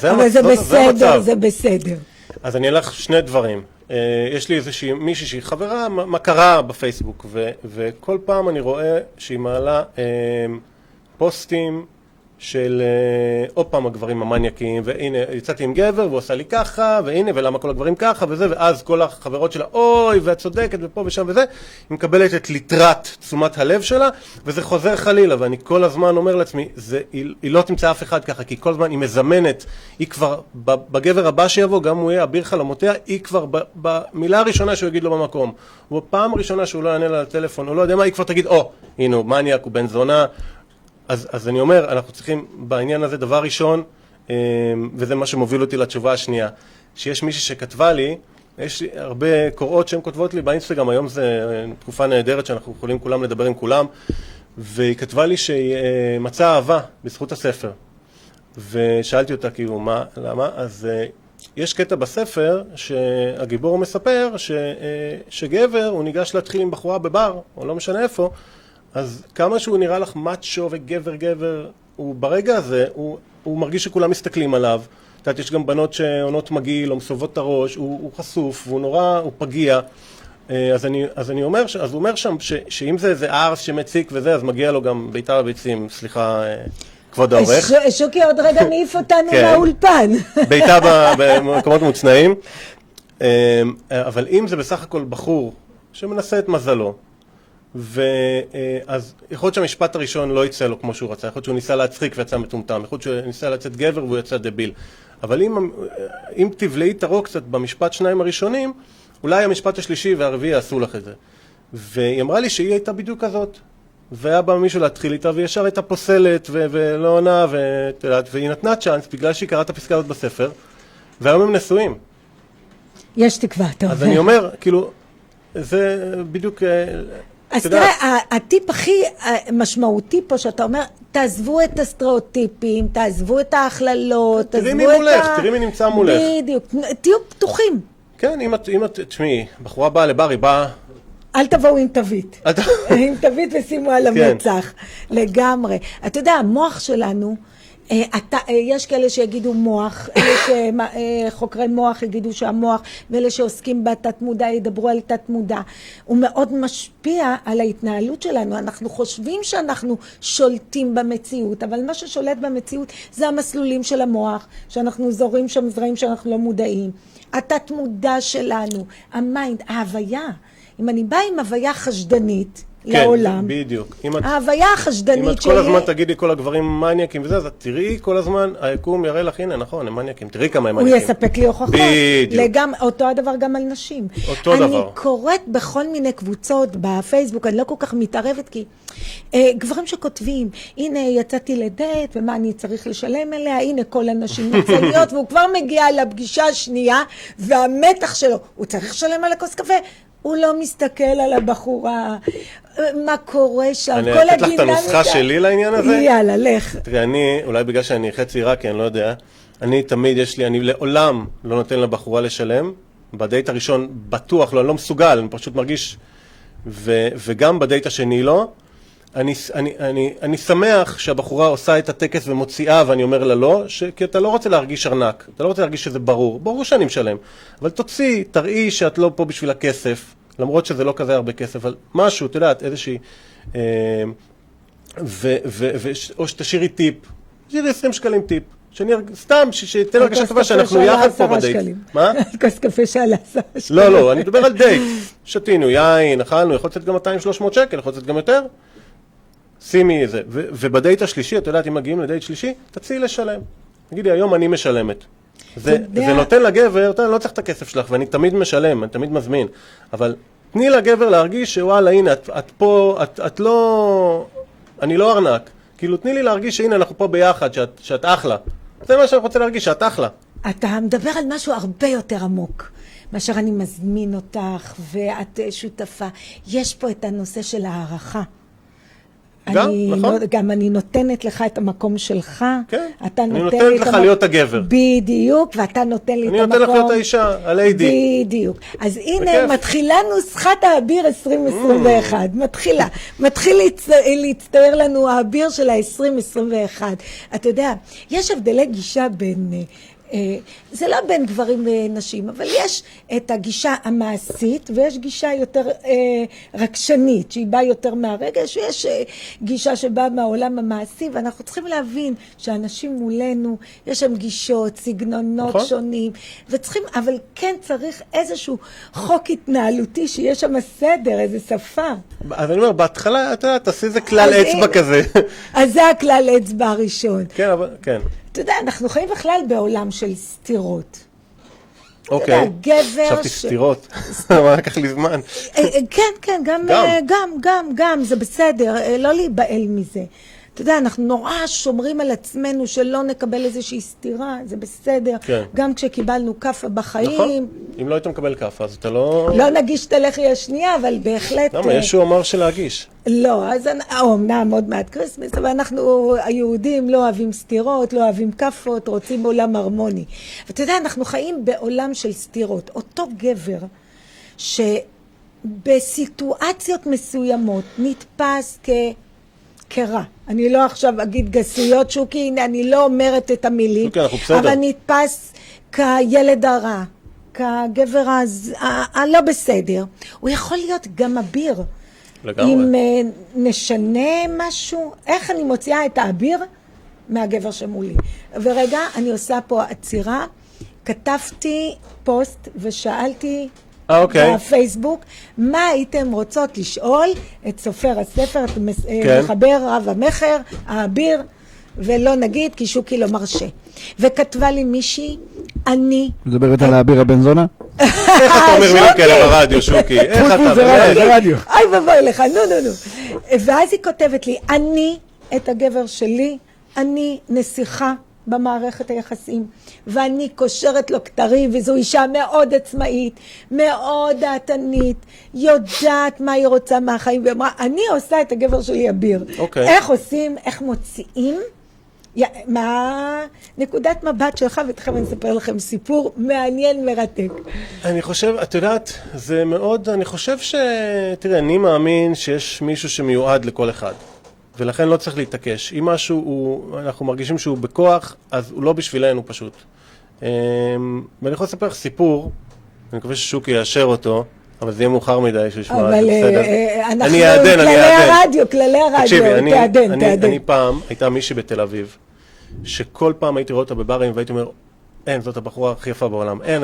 אבל זה בסדר, זה בסדר. אז אני אלך שני דברים. יש לי איזושהי מישהי שהיא חברה, מכרה בפייסבוק, וכל פעם אני רואה שהיא מעלה פוסטים של עוד פעם הגברים המניאקים, והנה יצאתי עם גבר והוא עושה לי ככה, והנה ולמה כל הגברים ככה וזה, ואז כל החברות שלה, אוי ואת צודקת ופה ושם וזה, היא מקבלת את ליטרת תשומת הלב שלה, וזה חוזר חלילה, ואני כל הזמן אומר לעצמי, היא לא תמצא אף אחד ככה, כי כל הזמן היא מזמנת, היא כבר בגבר הבא שיבוא, גם הוא יהיה אביר חלומותיה, היא כבר במילה הראשונה שהוא יגיד לו במקום, ובפעם הראשונה שהוא לא יענה לה לטלפון, הוא לא יודע מה, היא כבר תגיד, הנה הוא מניאק, הוא בן זונה. אז אני אומר, אנחנו צריכים בעניין הזה דבר ראשון, וזה מה שמוביל אותי לתשובה השנייה, שיש מישהי שכתבה לי, יש הרבה קוראות שהן כותבות לי באינסטגרם, היום זה תקופה נהדרת שאנחנו יכולים כולם לדבר עם כולם, והיא כתבה לי שהיא מצאה אהבה בזכות הספר, ושאלתי אותה כאילו, למה? אז יש קטע בספר שהגיבור מספר שגבר הוא ניגש להתחיל עם בחורה בבר, או לא משנה איפה, אז כמה שהוא נראה לך מאצ'ו וגבר, הוא ברגע הזה, הוא מרגיש שכולם מסתכלים עליו. את יודעת, יש גם בנות שעונות מגעיל, או מסובבות את הראש, הוא חשוף, והוא נורא, הוא פגיע. אז הוא אומר שם שאם זה איזה ארס שמציק וזה, אז מגיע לו גם ביתר הביצים, סליחה, כבוד העורך. שוקי עוד רגע מעיף אותנו מהאולפן. ביתה במקומות מוצנעים. אבל אם זה בסך הכל בחור שמנסה את מזלו, ואז יכול להיות שהמשפט הראשון לא יצא לו כמו שהוא רצה, יכול להיות שהוא ניסה להצחיק ויצא מטומטם, יכול להיות שהוא ניסה לצאת גבר והוא יצא דביל, אבל אם תבלעי את הרוק קצת במשפט שניים הראשונים, אולי המשפט השלישי והרביעי יעשו לך את זה. והיא אמרה לי שהיא הייתה בדיוק כזאת, והיה בא מישהו להתחיל איתה וישר הייתה פוסלת ולא עונה, והיא נתנה צ'אנס בגלל שהיא קראת הפסקה הזאת בספר, והיום הם נשואים. יש תקווה, טוב. אז אני אומר, כאילו, זה בדיוק... אז תראה, הטיפ הכי משמעותי פה שאתה אומר, תעזבו את הסטריאוטיפים, תעזבו את ההכללות, תראי מי מולך, תראי מי נמצא מולך. בדיוק, תהיו פתוחים. כן, אם את, תשמעי, בחורה באה לבר, היא באה... אל תבואו עם תווית. עם תווית ושימו על המצח. לגמרי. אתה יודע, המוח שלנו, יש כאלה שיגידו מוח, אלה שחוקרי מוח יגידו שהמוח, ואלה שעוסקים בתת מודע ידברו על תת מודע. הוא מאוד משפיע על ההתנהלות שלנו. אנחנו חושבים שאנחנו שולטים במציאות, אבל מה ששולט במציאות זה המסלולים של המוח, שאנחנו זורים שם זרעים שאנחנו לא מודעים. התת מודע שלנו, המיינד, ההוויה. אם אני באה עם הוויה חשדנית, לעולם. כן, בדיוק. ההוויה החשדנית אם את כל הזמן תגידי כל הגברים מניאקים וזה, אז תראי כל הזמן, היקום יראה לך, הנה, נכון, הם מניאקים, תראי כמה הם מניאקים. הוא יספק לי הוכחות. בדיוק. אותו הדבר גם על נשים. אותו דבר. אני קוראת בכל מיני קבוצות בפייסבוק, אני לא כל כך מתערבת, כי גברים שכותבים, הנה יצאתי לדייט, ומה אני צריך לשלם אליה, הנה כל הנשים מצליות, והוא כבר מגיע לפגישה השנייה, והמתח שלו, הוא צריך לשלם על הכוס קפה, הוא לא מסתכל על הבחורה, מה קורה שם, כל הדינמיקה. אני אתן לך את הנוסחה שלי לעניין הזה? יאללה, לך. תראה, אולי בגלל שאני חצי עיראקי, אני לא יודע, אני תמיד אני לעולם לא נותן לבחורה לשלם, בדייט הראשון בטוח לא, אני לא מסוגל, אני פשוט מרגיש, וגם בדייט השני לא, אני שמח שהבחורה עושה את הטקס ומוציאה, ואני אומר לה לא, כי אתה לא רוצה להרגיש ארנק, אתה לא רוצה להרגיש שזה ברור שאני משלם, אבל תראי שאת לא פה בשביל הכסף, למרות שזה לא כזה הרבה כסף, אבל משהו, אתה יודעת, איזושהי, או שתשאירי טיפ, תשאירי 20 שקלים טיפ, סתם, שתן הרגשה טובה שאנחנו יחד פה בדייט. מה? כוס קפה שעלה 10 שקלים. לא, אני מדבר על דייט. שתינו יין, אכלנו, יכול לצאת גם 200-300 שקל, יכול לצאת גם יותר. שימי איזה. ובדייט השלישי, אתה יודעת, אם מגיעים לדייט שלישי, תציעי לשלם. תגידי, היום אני משלמת. זה נותן לגבר, אתה לא צריך את הכסף שלך, ואני תמיד משלם, אני תמיד מזמין. אבל תני לגבר להרגיש שוואלה, הנה, את פה, את לא... אני לא ארנק. כאילו, תני לי להרגיש שהנה, אנחנו פה ביחד, שאת אחלה. זה מה שאני רוצה להרגיש, שאת אחלה. אתה מדבר על משהו הרבה יותר עמוק, מאשר אני מזמין אותך ואת שותפה. יש פה את הנושא של הערכה. נכון. גם אני נותנת לך את המקום שלך. כן, אני נותנת לך להיות הגבר. בדיוק, ואתה נותן לי את המקום. אני נותן לך להיות האישה, הליידי. בדיוק. אז הנה, מתחילה נוסחת האביר 2021. מתחיל להצטער לנו האביר של ה-2021. אתה יודע, יש הבדלי גישה בין... זה לא בין גברים ונשים, אבל יש את הגישה המעשית ויש גישה יותר רגשנית, שהיא באה יותר מהרגש, ויש גישה שבאה מהעולם המעשי, ואנחנו צריכים להבין שאנשים מולנו, יש שם גישות, סגנונות שונים, אבל כן צריך איזשהו חוק התנהלותי, שיש שם סדר, איזו שפה. אז אני אומר, בהתחלה, אתה תעשי איזה כלל אצבע כזה. אז זה הכלל אצבע הראשון. כן, אבל, כן. אתה יודע, אנחנו חיים בכלל בעולם של סתירות. אוקיי, חשבתי סתירות, מה לקח לי זמן. כן, גם, זה בסדר, לא להיבעל מזה. אתה יודע, אנחנו נורא שומרים על עצמנו שלא נקבל איזושהי סתירה, זה בסדר. גם כשקיבלנו קפה בחיים. נכון, אם לא היית מקבל קפה, אז אתה לא... לא נגיש את הלחי השנייה, אבל בהחלט... למה? ישו אמר שלהגיש. לא, אז אומנם עוד מעט קריסמס, אבל אנחנו היהודים לא אוהבים סתירות, לא אוהבים קפות, רוצים עולם הרמוני. ואתה יודע, אנחנו חיים בעולם של סתירות. אותו גבר שבסיטואציות מסוימות נתפס כרע. אני לא עכשיו אגיד גסויות, שוקי, הנה, אני לא אומרת את המילים, אבל נתפס כילד הרע, כגבר הלא בסדר. הוא יכול להיות גם אביר. לגמרי. אם נשנה משהו, איך אני מוציאה את האביר מהגבר שמולי. ורגע, אני עושה פה עצירה, כתבתי פוסט ושאלתי בפייסבוק, מה הייתם רוצות לשאול את סופר הספר, את מחבר רב המחר, האביר, ולא נגיד כי שוקי לא מרשה. וכתבה לי מישהי, אני... מדברת על האביר הבן זונה? איך אתה אומר מילים כאלה ברדיו, שוקי? איך אתה... ברדיו. אוי ובואי לך, נו. ואז היא כותבת לי, אני, את הגבר שלי, אני נסיכה במערכת היחסים, ואני קושרת לו כתרים, וזו אישה מאוד עצמאית, מאוד דעתנית, יודעת מה היא רוצה מהחיים, ואמרה, אני עושה את הגבר שלי אביר. איך עושים, איך מוציאים, מה נקודת מבט שלך, ותכף אני אספר לכם סיפור מעניין מרתק. אני חושב, את יודעת, זה מאוד, אני חושב תראה, אני מאמין שיש מישהו שמיועד לכל אחד. ולכן לא צריך להתעקש. אם משהו אנחנו מרגישים שהוא בכוח, אז הוא לא בשבילנו פשוט. ואני יכול לספר לך סיפור, אני מקווה ששוקי יאשר אותו, אבל זה יהיה מאוחר מדי שישמע. אבל אנחנו כללי הרדיו, תעדן. אני פעם, הייתה מישהי בתל אביב, שכל פעם הייתי רואה אותה בברים, והייתי אומר, אין, זאת הבחורה הכי יפה בעולם. אין,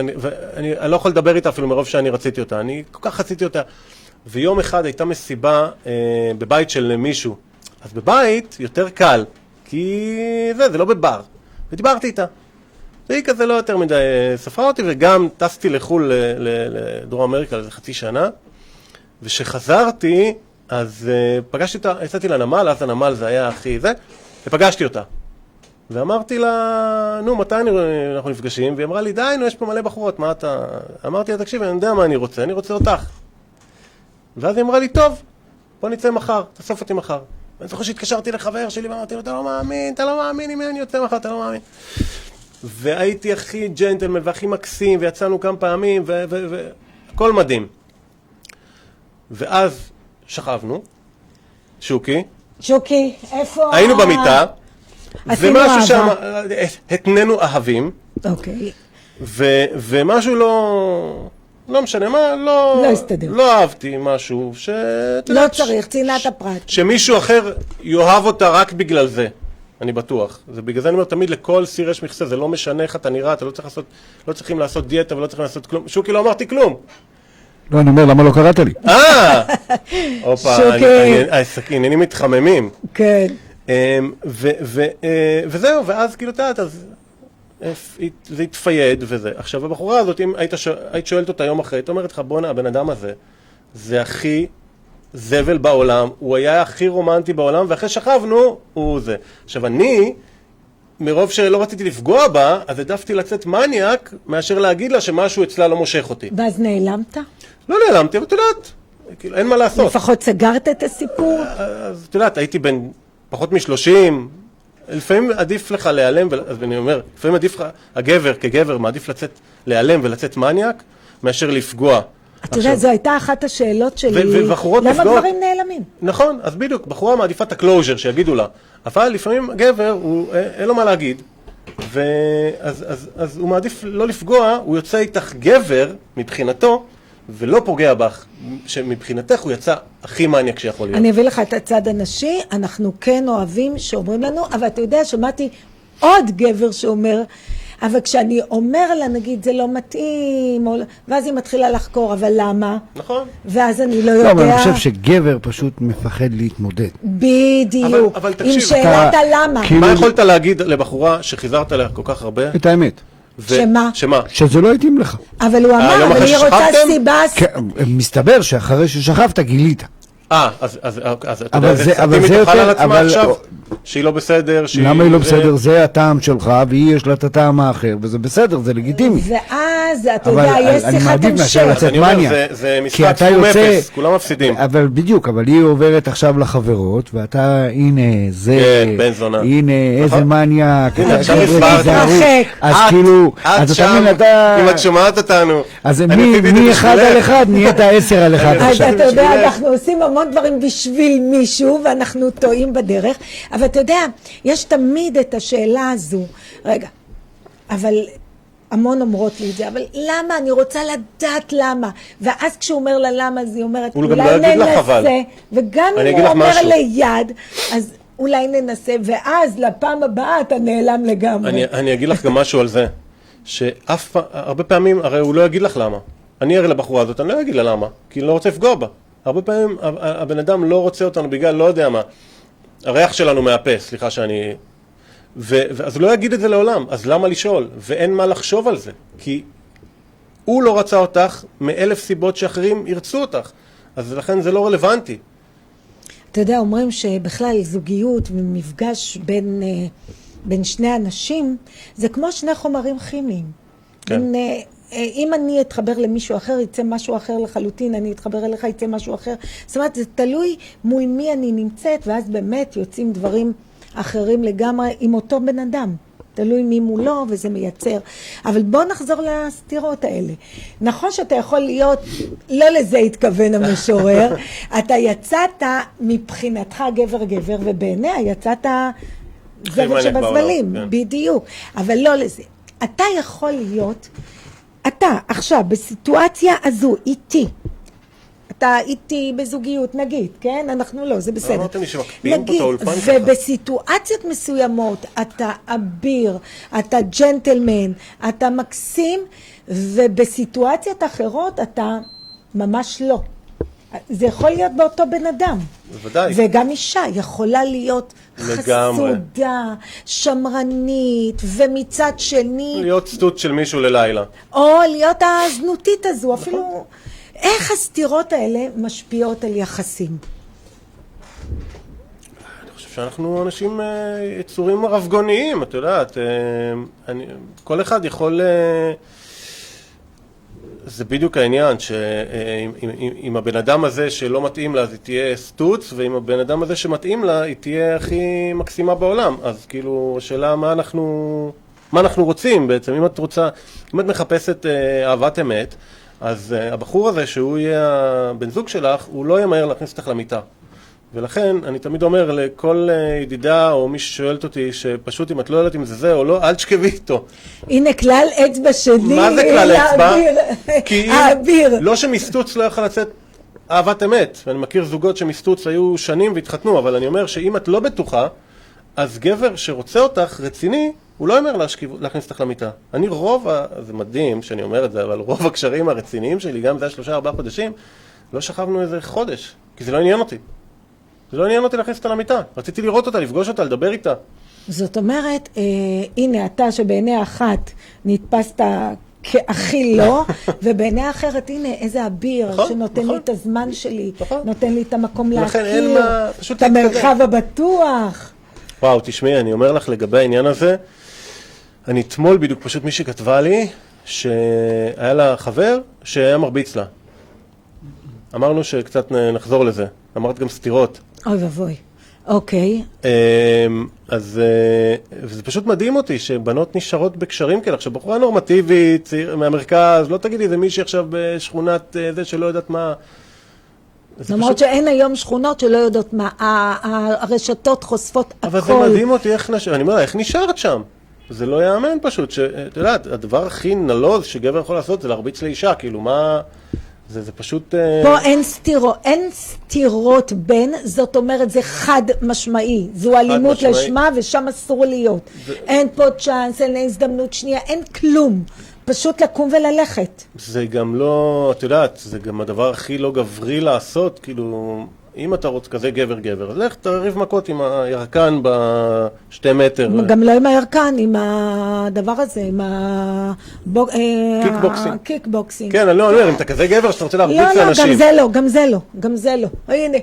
אני לא יכול לדבר איתה אפילו מרוב שאני רציתי אותה. אני כל כך רציתי אותה. ויום אחד הייתה מסיבה בבית של מישהו. אז בבית יותר קל, כי זה לא בבר. ודיברתי איתה. והיא כזה לא יותר מדי ספרה אותי, וגם טסתי לחול לדרום אמריקה לאיזה חצי שנה, ושחזרתי, אז פגשתי אותה, יצאתי לנמל, אז הנמל זה היה הכי זה, ופגשתי אותה. ואמרתי לה, נו, מתי אנחנו נפגשים? והיא אמרה לי, די, נו, יש פה מלא בחורות, מה אתה... אמרתי לה, תקשיב, אני יודע מה אני רוצה אותך. ואז היא אמרה לי, טוב, בוא נצא מחר, תאסוף אותי מחר. ואני זוכר שהתקשרתי לחבר שלי ואמרתי לו, אתה לא מאמין, אם אני יוצא מחר, אתה לא מאמין. והייתי הכי ג'נטלמן והכי מקסים, ויצאנו כמה פעמים, והכל מדהים. ואז שכבנו, שוקי, שוקי, איפה... היינו במיטה, עשינו ומשהו שם, אהבה. התננו אהבים, אוקיי. ומשהו לא משנה מה, לא הסתדר. לא אהבתי משהו, לא צריך, צנעת הפרט. שמישהו אחר יאהב אותה רק בגלל זה, אני בטוח. זה בגלל זה אני אומר תמיד לכל סיר יש מכסה, זה לא משנה איך אתה נראה, אתה לא צריכים לעשות דיאטה ולא צריכים לעשות כלום. שוקי, לא אמרתי כלום. לא, אני אומר, למה לא קראת לי? הופה, עניינים מתחממים. כן. וזהו, ואז כאילו תעת, אז זה התפייד וזה. עכשיו, הבחורה הזאת, אם היית שואלת אותה יום אחרי, היית אומרת לך, בונה, הבן אדם הזה, זה הכי זבל בעולם, הוא היה הכי רומנטי בעולם, ואחרי שכבנו, הוא זה. עכשיו, אני, מרוב שלא רציתי לפגוע בה, אז העדפתי לצאת מניאק, מאשר להגיד לה שמשהו אצלה לא מושך אותי. ואז נעלמת? לא נעלמתי, אבל תודעת, כאילו, אין מה לעשות. לפחות סגרת את הסיפור? אז תודעת, הייתי בן פחות מ-30, לפעמים עדיף לך להיעלם, אז אני אומר, לפעמים עדיף לך, הגבר כגבר מעדיף להיעלם ולצאת מניאק, מאשר לפגוע. אתה יודע, זו הייתה אחת השאלות שלי, למה דברים נעלמים? נכון, אז בדיוק, בחורה מעדיפה את הקלוז'ר שיגידו לה, אבל לפעמים גבר, אין לו מה להגיד, אז הוא מעדיף לא לפגוע, הוא יוצא איתך גבר מבחינתו, ולא פוגע בך, שמבחינתך הוא יצא הכי מניאק שיכול להיות. אני אביא לך את הצד הנשי, אנחנו כן אוהבים שאומרים לנו, אבל אתה יודע, שמעתי עוד גבר שאומר, אבל כשאני אומר לה, נגיד, זה לא מתאים, ואז היא מתחילה לחקור, אבל למה? נכון. ואז אני לא יודע... לא, אבל אני חושב שגבר פשוט מפחד להתמודד. בדיוק. אבל תקשיב, עם שאלת הלמה. מה יכולת להגיד לבחורה שחיזרת עליה כל כך הרבה? את האמת. שמה? שמה? שזה לא התאים לך. אבל הוא אמר, אבל היא רוצה סיבה... מסתבר שאחרי ששכבת גילית. אז אתה יודע, זה סרטים מתוכל על עצמה עכשיו, שהיא לא בסדר, למה היא לא בסדר? זה הטעם שלך, והיא יש לה את הטעם האחר, וזה בסדר, זה לגיטימי. ואז, אתה יודע, יש אני שיחת מעדיף מאשר המשך. לצאת אני אומר, מניה. זה משחק סכום אפס, כולם מפסידים. אבל בדיוק, אבל היא עוברת עכשיו לחברות, ואתה, הנה, זה, כן, בן זונה. הנה, איזה מניה, הנה, עכשיו הסברת. אז כאילו, את אז שם, אם את שומעת אותנו. אז מ-1 על 1 נהיית 10 על 1. אז אתה יודע, אנחנו עושים המון דברים בשביל מישהו, ואנחנו טועים בדרך, אבל אתה יודע, יש תמיד את השאלה הזו, רגע, אבל המון אומרות לי את זה, אבל למה? אני רוצה לדעת למה. ואז כשהוא אומר לה למה, אז היא אומרת, אולי ננסה, וגם אם הוא אומר ליד, אז אולי ננסה, ואז לפעם הבאה אתה נעלם לגמרי. אני אגיד לך גם משהו על זה, הרבה פעמים, הרי הוא לא יגיד לך למה. אני אראה לבחורה הזאת, אני לא אגיד לה למה, כי אני לא רוצה לפגוע בה. הרבה פעמים הבן אדם לא רוצה אותנו בגלל לא יודע מה. הריח שלנו מאפה, סליחה שאני... אז הוא לא יגיד את זה לעולם, אז למה לשאול? ואין מה לחשוב על זה, כי הוא לא רצה אותך מ1000 סיבות שאחרים ירצו אותך, אז לכן זה לא רלוונטי. אתה יודע, אומרים שבכלל זוגיות ומפגש בין שני אנשים, זה כמו שני חומרים כימיים. כן. אם אני אתחבר למישהו אחר, יצא משהו אחר לחלוטין, אני אתחבר אליך, יצא משהו אחר. זאת אומרת, זה תלוי מול מי אני נמצאת, ואז באמת יוצאים דברים אחרים לגמרי עם אותו בן אדם. תלוי מי מולו, וזה מייצר. אבל בוא נחזור לסתירות האלה. נכון שאתה יכול להיות, לא לזה התכוון המשורר, אתה יצאת מבחינתך גבר, ובעיניה יצאת זבל שבזבלים, כן. בדיוק. אבל לא לזה. אתה יכול להיות... אתה עכשיו בסיטואציה הזו איתי, אתה איתי בזוגיות נגיד, כן? אנחנו לא, זה בסדר. אמרתם לי שמקפיאים פה את האולפן ככה. ובסיטואציות מסוימות אתה אביר, אתה ג'נטלמן, אתה מקסים, ובסיטואציות אחרות אתה ממש לא. זה יכול להיות באותו בן אדם. בוודאי. וגם אישה יכולה להיות חסודה, שמרנית, ומצד שני... להיות סטוט של מישהו ללילה. או להיות הזנותית הזו, אפילו... איך הסתירות האלה משפיעות על יחסים? אני חושב שאנחנו אנשים יצורים רבגוניים, את יודעת. כל אחד יכול... זה בדיוק העניין, שעם הבן אדם הזה שלא מתאים לה, אז היא תהיה סטוץ, ועם הבן אדם הזה שמתאים לה, היא תהיה הכי מקסימה בעולם. אז כאילו, השאלה מה אנחנו רוצים בעצם. אם את מחפשת אהבת אמת, אז הבחור הזה שהוא יהיה הבן זוג שלך, הוא לא ימהר להכניס אותך למיטה. ולכן אני תמיד אומר לכל ידידה או מי ששואלת אותי, שפשוט אם את לא יודעת אם זה זה או לא, אל תשכבי איתו. הנה כלל אצבע שלי. מה זה כלל אצבע? כי האביר. לא שמסתוץ לא יכול לצאת אהבת אמת, ואני מכיר זוגות שמסתוץ היו שנים והתחתנו, אבל אני אומר שאם את לא בטוחה, אז גבר שרוצה אותך רציני, הוא לא אומר להכניס אותך למיטה. אני זה מדהים שאני אומר את זה, אבל רוב הקשרים הרציניים שלי, גם זה 3-4 חודשים, לא שכבנו איזה חודש, כי זה לא עניין אותי. זה לא עניין אותי להכניס אותה למיטה. רציתי לראות אותה, לפגוש אותה, לדבר איתה. זאת אומרת, הנה אתה שבעיני אחת נתפסת כאחי לא, ובעיני האחרת, הנה איזה אביר שנותן לי את הזמן שלי, נותן לי את המקום להכיר, את המרחב הבטוח. וואו, תשמעי, אני אומר לך לגבי העניין הזה, אני אתמול בדיוק פשוט מישהי כתבה לי שהיה לה חבר שהיה מרביץ לה. אמרנו שקצת נחזור לזה. אמרת גם סתירות. אוי ובוי. אוקיי. אז זה פשוט מדהים אותי שבנות נשארות בקשרים כאלה. עכשיו, בחורה נורמטיבית, מהמרכז, לא תגידי, זה מישהי עכשיו בשכונת זה שלא יודעת מה. למרות שאין היום שכונות שלא יודעות מה, הרשתות חושפות הכל. אבל זה מדהים אותי, אני אומר לה, איך נשארת שם? זה לא יאמן פשוט, שאתה יודעת, הדבר הכי נלוז שגבר יכול לעשות זה להרביץ לאישה, כאילו מה... זה פשוט... פה אין סתירות בין, זאת אומרת זה חד משמעי, זו אלימות לשמה ושם אסור להיות. אין פה צ'אנס, אין הזדמנות שנייה, אין כלום. פשוט לקום וללכת. זה גם לא, את יודעת, זה גם הדבר הכי לא גברי לעשות, כאילו, אם אתה רוצה כזה גבר, אז לך תריב מכות עם הירקן ב2 מטר. גם לא עם הירקן, עם הדבר הזה, עם קיקבוקסינג. כן, אני לא אומר, אם אתה כזה גבר שאתה רוצה להרביץ לאנשים. לא, גם זה לא. הנה,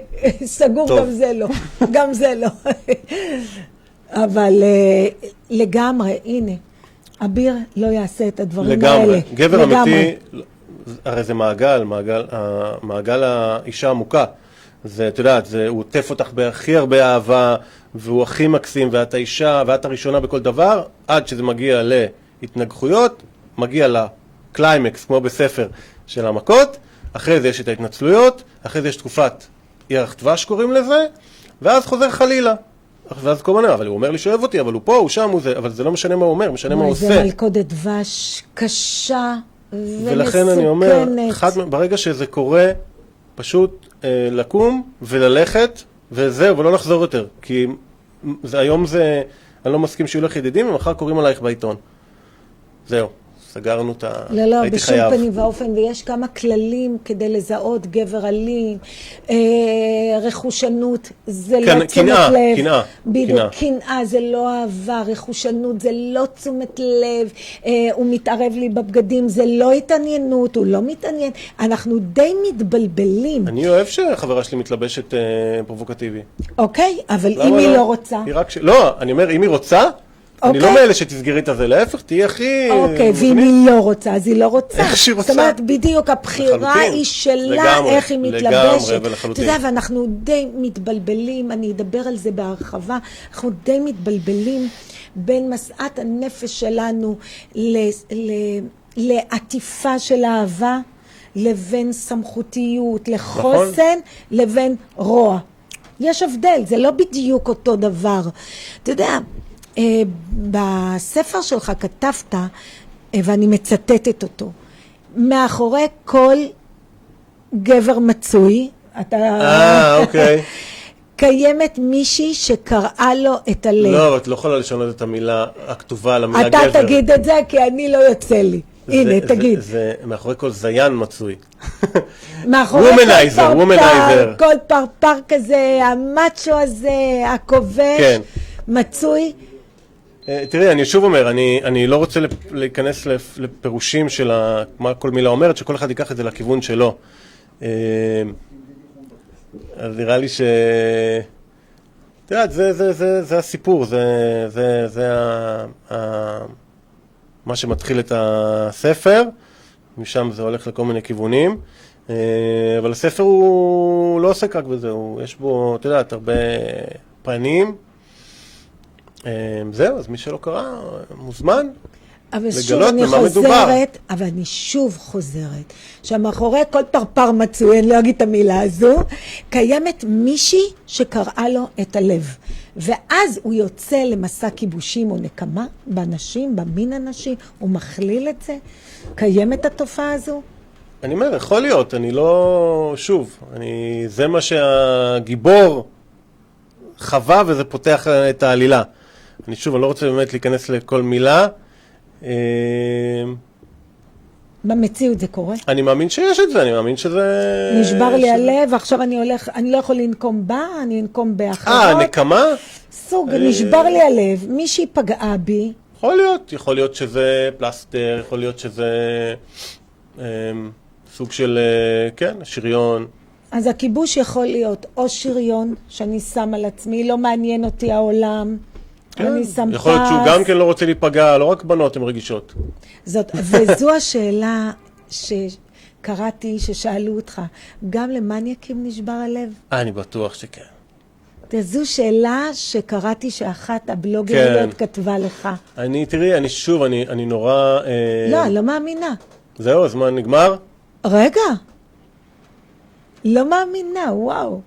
סגור גם זה לא. אבל לגמרי, הנה. אביר לא יעשה את הדברים האלה. לגמרי. גבר אמיתי, הרי זה מעגל האישה עמוקה. זה, את יודעת, הוא עוטף אותך בהכי הרבה אהבה, והוא הכי מקסים, ואת האישה, ואת הראשונה בכל דבר, עד שזה מגיע להתנגחויות, מגיע לקליימקס, כמו בספר של המכות, אחרי זה יש את ההתנצלויות, אחרי זה יש תקופת ירח דבש קוראים לזה, ואז חוזר חלילה. ואז כל מיני, אבל הוא אומר לי שאוהב אותי, אבל הוא פה, הוא שם, הוא זה, אבל זה לא משנה מה הוא אומר, משנה מה הוא עושה. זה מלכודת דבש קשה ומסוכנת. ולכן אני אומר, ברגע שזה קורה, פשוט לקום וללכת, וזהו, ולא לחזור יותר. כי היום זה, אני לא מסכים שיהיו לך ידידים, ומחר קוראים עלייך בעיתון. זהו. סגרנו את הייתי בשום חייב. פנים ואופן, ויש כמה כללים כדי לזהות גבר אלים, רכושנות, זה לא תשומת לב. קנאה זה לא אהבה, רכושנות זה לא תשומת לב, הוא מתערב לי בבגדים, זה לא התעניינות, הוא לא מתעניין, אנחנו די מתבלבלים. אני אוהב שחברה שלי מתלבשת פרובוקטיבי. אוקיי, אבל אם היא לא רוצה? לא, אני אומר, אם היא רוצה, אני לא מאלה שתסגרי את זה, להפך, תהיה הכי... אוקיי, ואם היא לא רוצה, אז היא לא רוצה. איך שהיא רוצה. זאת אומרת, בדיוק, הבחירה היא שלה, איך היא מתלבשת. לגמרי, אתה יודע, ואנחנו די מתבלבלים, אני אדבר על זה בהרחבה, אנחנו די מתבלבלים בין משאת הנפש שלנו לעטיפה של אהבה, לבין סמכותיות, לחוסן, לבין רוע. יש הבדל, זה לא בדיוק אותו דבר. אתה יודע, בספר שלך כתבת, ואני מצטטת אותו, מאחורי כל גבר מצוי, אוקיי. קיימת מישהי שקראה לו את הלב. לא, את לא יכולה לשנות את המילה הכתובה על המילה גבר. אתה תגיד את זה, כי אני לא יוצא לי. הנה, תגיד. זה מאחורי כל זיין מצוי. מאחורי וומנייזר. כל פרפר כזה, המאצ'ו הזה, הכובש, מצוי. תראי, אני שוב אומר, אני לא רוצה להיכנס לפירושים של מה כל מילה אומרת, שכל אחד ייקח את זה לכיוון שלו. אז נראה לי ש... תראה, זה הסיפור, זה מה שמתחיל את הספר, משם זה הולך לכל מיני כיוונים, אבל הספר הוא לא עוסק רק בזה, יש בו, אתה יודעת, הרבה פנים, זהו, אז מי שלא קרא, מוזמן. אבל שוב לגלות אני במה מדובר. חוזרת, אבל אני שוב חוזרת, שמאחורי כל פרפר מצוי, אני לא אגיד את המילה הזו, קיימת מישהי שקראה לו את הלב. ואז הוא יוצא למסע כיבושים או נקמה באנשים, במין הנשי, הוא מכליל את זה. קיימת התופעה הזו? אני אומר, יכול להיות, אני לא... שוב, זה מה שהגיבור חווה וזה פותח את העלילה. אני לא רוצה באמת להיכנס לכל מילה. במציאות זה קורה? אני מאמין שיש את זה, אני מאמין שזה... נשבר לי הלב, עכשיו אני לא יכול לנקום בה, אני אנקום באחרות. נקמה? סוג, נשבר לי הלב, מישהי פגעה בי. יכול להיות שזה פלסטר, יכול להיות שזה סוג של, כן, שריון. אז הכיבוש יכול להיות או שריון שאני שם על עצמי, לא מעניין אותי העולם, אני שם פס. יכול להיות שהוא גם כן לא רוצה להיפגע, לא רק בנות הן רגישות. וזו השאלה שקראתי, ששאלו אותך, גם למניאקים נשבר הלב? אני בטוח שכן. זו שאלה שקראתי שאחת הבלוגריות כתבה לך. תראי, אני נורא... לא, אני לא מאמינה. זהו, הזמן נגמר? רגע. לא מאמינה, וואו.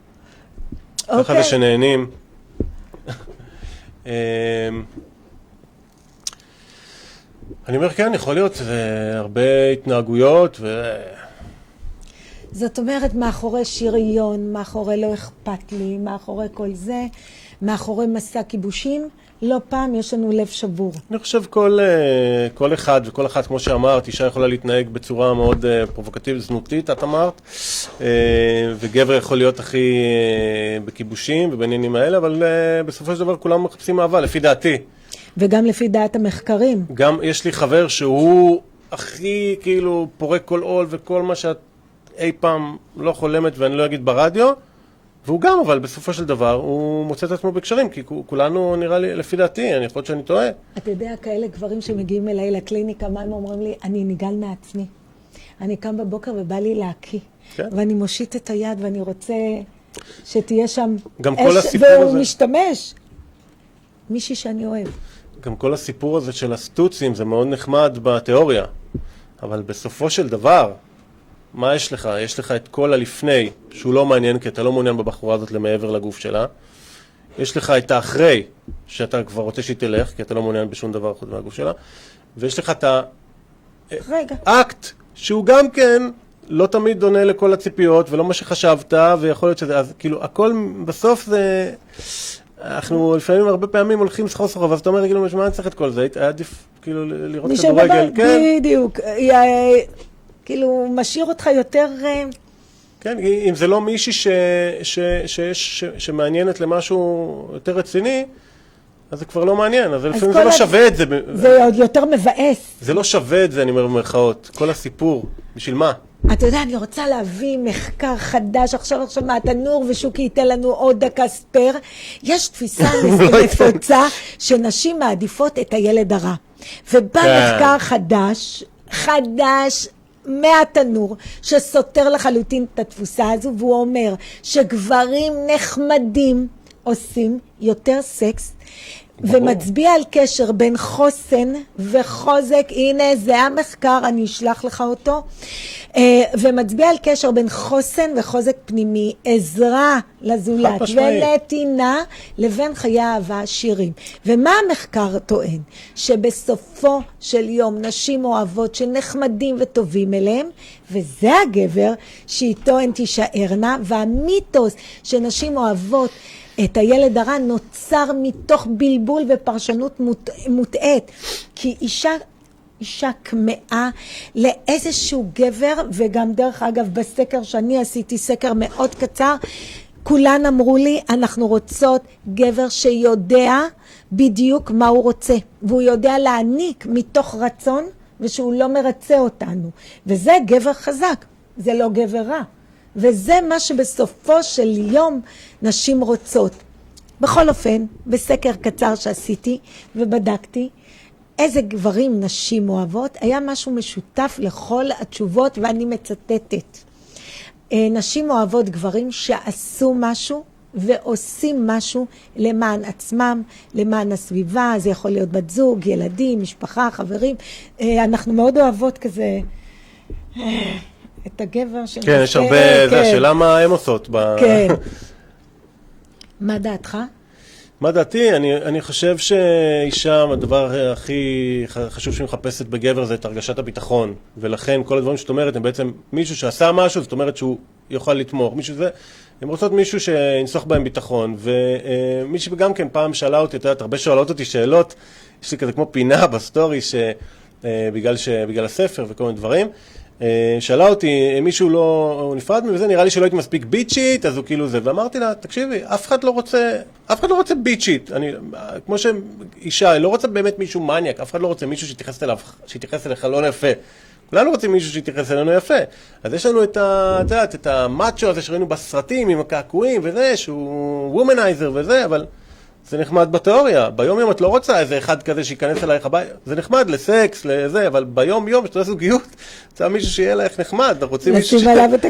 ככה זה שנהנים. אני אומר, כן, יכול להיות, זה הרבה התנהגויות זאת אומרת, מאחורי שריון, מאחורי לא אכפת לי, מאחורי כל זה, מאחורי מסע כיבושים, לא פעם יש לנו לב שבור. אני חושב כל אחד וכל אחת, כמו שאמרת, אישה יכולה להתנהג בצורה מאוד פרובוקטיבית, זנותית, את אמרת, וגבר יכול להיות הכי בכיבושים ובעניינים האלה, אבל בסופו של דבר כולם מחפשים אהבה, לפי דעתי. וגם לפי דעת המחקרים. גם יש לי חבר שהוא הכי כאילו פורק כל עול וכל מה שאת אי פעם לא חולמת ואני לא אגיד ברדיו, והוא גם, אבל בסופו של דבר, הוא מוצא את עצמו בקשרים, כי כולנו נראה לי, לפי דעתי, אני יכול שאני טועה. אתה יודע, כאלה גברים שמגיעים אליי לקליניקה, מה הם אומרים לי? אני נגעל מעצמי. אני קם בבוקר ובא לי להקיא. כן. ואני מושיט את היד ואני רוצה שתהיה שם גם כל הסיפור הזה. והוא משתמש. מישהי שאני אוהב. גם כל הסיפור הזה של הסטוצים, זה מאוד נחמד בתיאוריה. אבל בסופו של דבר, מה יש לך? יש לך את כל הלפני, שהוא לא מעניין, כי אתה לא מעוניין בבחורה הזאת למעבר לגוף שלה. יש לך את האחרי, שאתה כבר רוצה שהיא תלך, כי אתה לא מעוניין בשום דבר חוץ מהגוף שלה. ויש לך את האקט, שהוא גם כן לא תמיד עונה לכל הציפיות, ולא מה שחשבת, ויכול להיות שזה, אז כאילו, הכל בסוף זה... אנחנו לפעמים הרבה פעמים הולכים סחור, אבל אתה אומר, כאילו, מה אני צריך את כל זה? היה עדיף, כאילו, לראות כדורגל, כן? בדיוק. כאילו, משאיר אותך יותר... כן, אם זה לא מישהי שמעניינת למשהו יותר רציני, אז זה כבר לא מעניין, אז לפעמים זה לא שווה את זה. זה עוד יותר מבאס. זה לא שווה את זה, אני אומר במרכאות. כל הסיפור, בשביל מה? אתה יודע, אני רוצה להביא מחקר חדש, עכשיו מהתנור, ושוקי ייתן לנו עוד דקה ספר. יש תפיסה נפוצה שנשים מעדיפות את הילד הרע. ובא מחקר חדש, מהתנור, שסותר לחלוטין את התפוסה הזו, והוא אומר שגברים נחמדים עושים יותר סקס, ומצביע על קשר בין חוסן וחוזק, הנה זה המחקר, אני אשלח לך אותו, ומצביע על קשר בין חוסן וחוזק פנימי, עזרה לזולת ונתינה לבין חיי אהבה עשירים. ומה המחקר טוען? שבסופו של יום נשים אוהבות שנחמדים וטובים אליהם, וזה הגבר שאיתו הן תישארנה, והמיתוס שנשים אוהבות את הילד הרע נוצר מתוך בלבול ופרשנות מוטעת, כי אישה כמאה לאיזשהו גבר, וגם דרך אגב בסקר שאני עשיתי, סקר מאוד קצר, כולן אמרו לי, אנחנו רוצות גבר שיודע בדיוק מה הוא רוצה, והוא יודע להעניק מתוך רצון, ושהוא לא מרצה אותנו, וזה גבר חזק, זה לא גבר רע. וזה מה שבסופו של יום נשים רוצות. בכל אופן, בסקר קצר שעשיתי ובדקתי איזה גברים נשים אוהבות, היה משהו משותף לכל התשובות, ואני מצטטת. נשים אוהבות גברים שעשו משהו ועושים משהו למען עצמם, למען הסביבה, זה יכול להיות בת זוג, ילדים, משפחה, חברים. אנחנו מאוד אוהבות כזה את הגבר של... כן, יש הרבה, זה השאלה מה הם עושות. כן. מה דעתך? מה דעתי? אני חושב שאישה, הדבר הכי חשוב שהיא מחפשת בגבר זה את הרגשת הביטחון, ולכן כל הדברים שאת אומרת הם בעצם מישהו שעשה משהו, זאת אומרת שהוא יוכל לתמוך, מישהו זה, הם רוצות מישהו שינסוך בהם ביטחון, ומישהו גם כן פעם שאלה אותי, את יודעת, הרבה שואלות אותי שאלות, יש לי כזה כמו פינה בסטורי, בגלל הספר וכל מיני דברים, שאלה אותי, מישהו לא נפרד מזה, נראה לי שלא הייתי מספיק ביצ'ית, אז הוא כאילו זה, ואמרתי לה, תקשיבי, אף אחד לא רוצה ביצ'ית, כמו שאישה, לא רוצה באמת מישהו מניאק, אף אחד לא רוצה מישהו שיתייחס אליך לא יפה, כולנו רוצים מישהו שיתייחס אלינו יפה, אז יש לנו את המאצ'ו הזה שראינו בסרטים עם הקעקועים וזה, שהוא וומנייזר וזה, אבל זה נחמד בתיאוריה, ביום יום את לא רוצה איזה אחד כזה שיכנס אלייך הבית, זה נחמד לסקס, לזה, אבל ביום יום שאתה זוגיות, צריך מישהו שיהיה לך נחמד, אנחנו רוצים מישהו לשים עליו את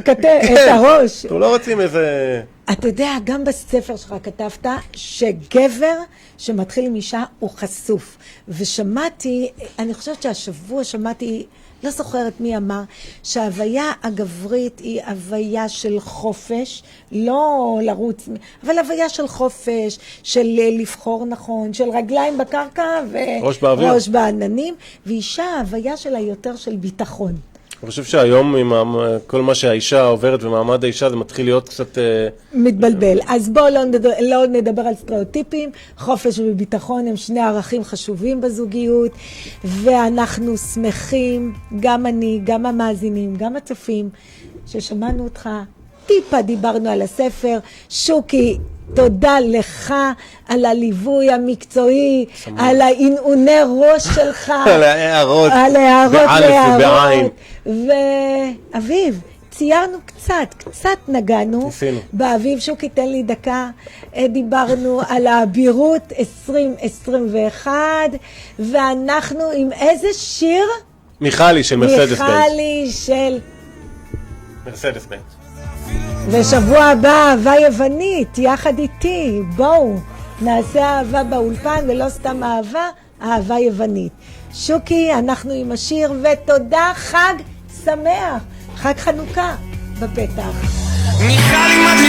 הראש. אנחנו לא רוצים איזה... אתה יודע, גם בספר שלך כתבת שגבר שמתחיל עם אישה הוא חשוף, ושמעתי, אני חושבת שהשבוע שמעתי, לא זוכרת מי אמר, שההוויה הגברית היא הוויה של חופש, לא לרוץ, אבל הוויה של חופש, של לבחור נכון, של רגליים בקרקע וראש בעננים, ואישה ההוויה שלה יותר של ביטחון. אני חושב שהיום עם כל מה שהאישה עוברת ומעמד האישה זה מתחיל להיות קצת... מתבלבל. אז בואו לא נדבר על סטריאוטיפים, חופש וביטחון הם שני ערכים חשובים בזוגיות, ואנחנו שמחים, גם אני, גם המאזינים, גם הצופים, ששמענו אותך, טיפה דיברנו על הספר. שוקי, תודה לך על הליווי המקצועי, על העינעוני ראש שלך, על ההערות, באלף ובעין. ואביב, ציירנו קצת נגענו, באביב. שוקי, תן לי דקה, דיברנו על האבירות 2021, ואנחנו עם איזה שיר? מיכלי של מרסדס בנץ. ושבוע הבא אהבה יוונית, יחד איתי. בואו, נעשה אהבה באולפן, ולא סתם אהבה יוונית. שוקי, אנחנו עם השיר, ותודה, חג שמח, חג חנוכה בפתח.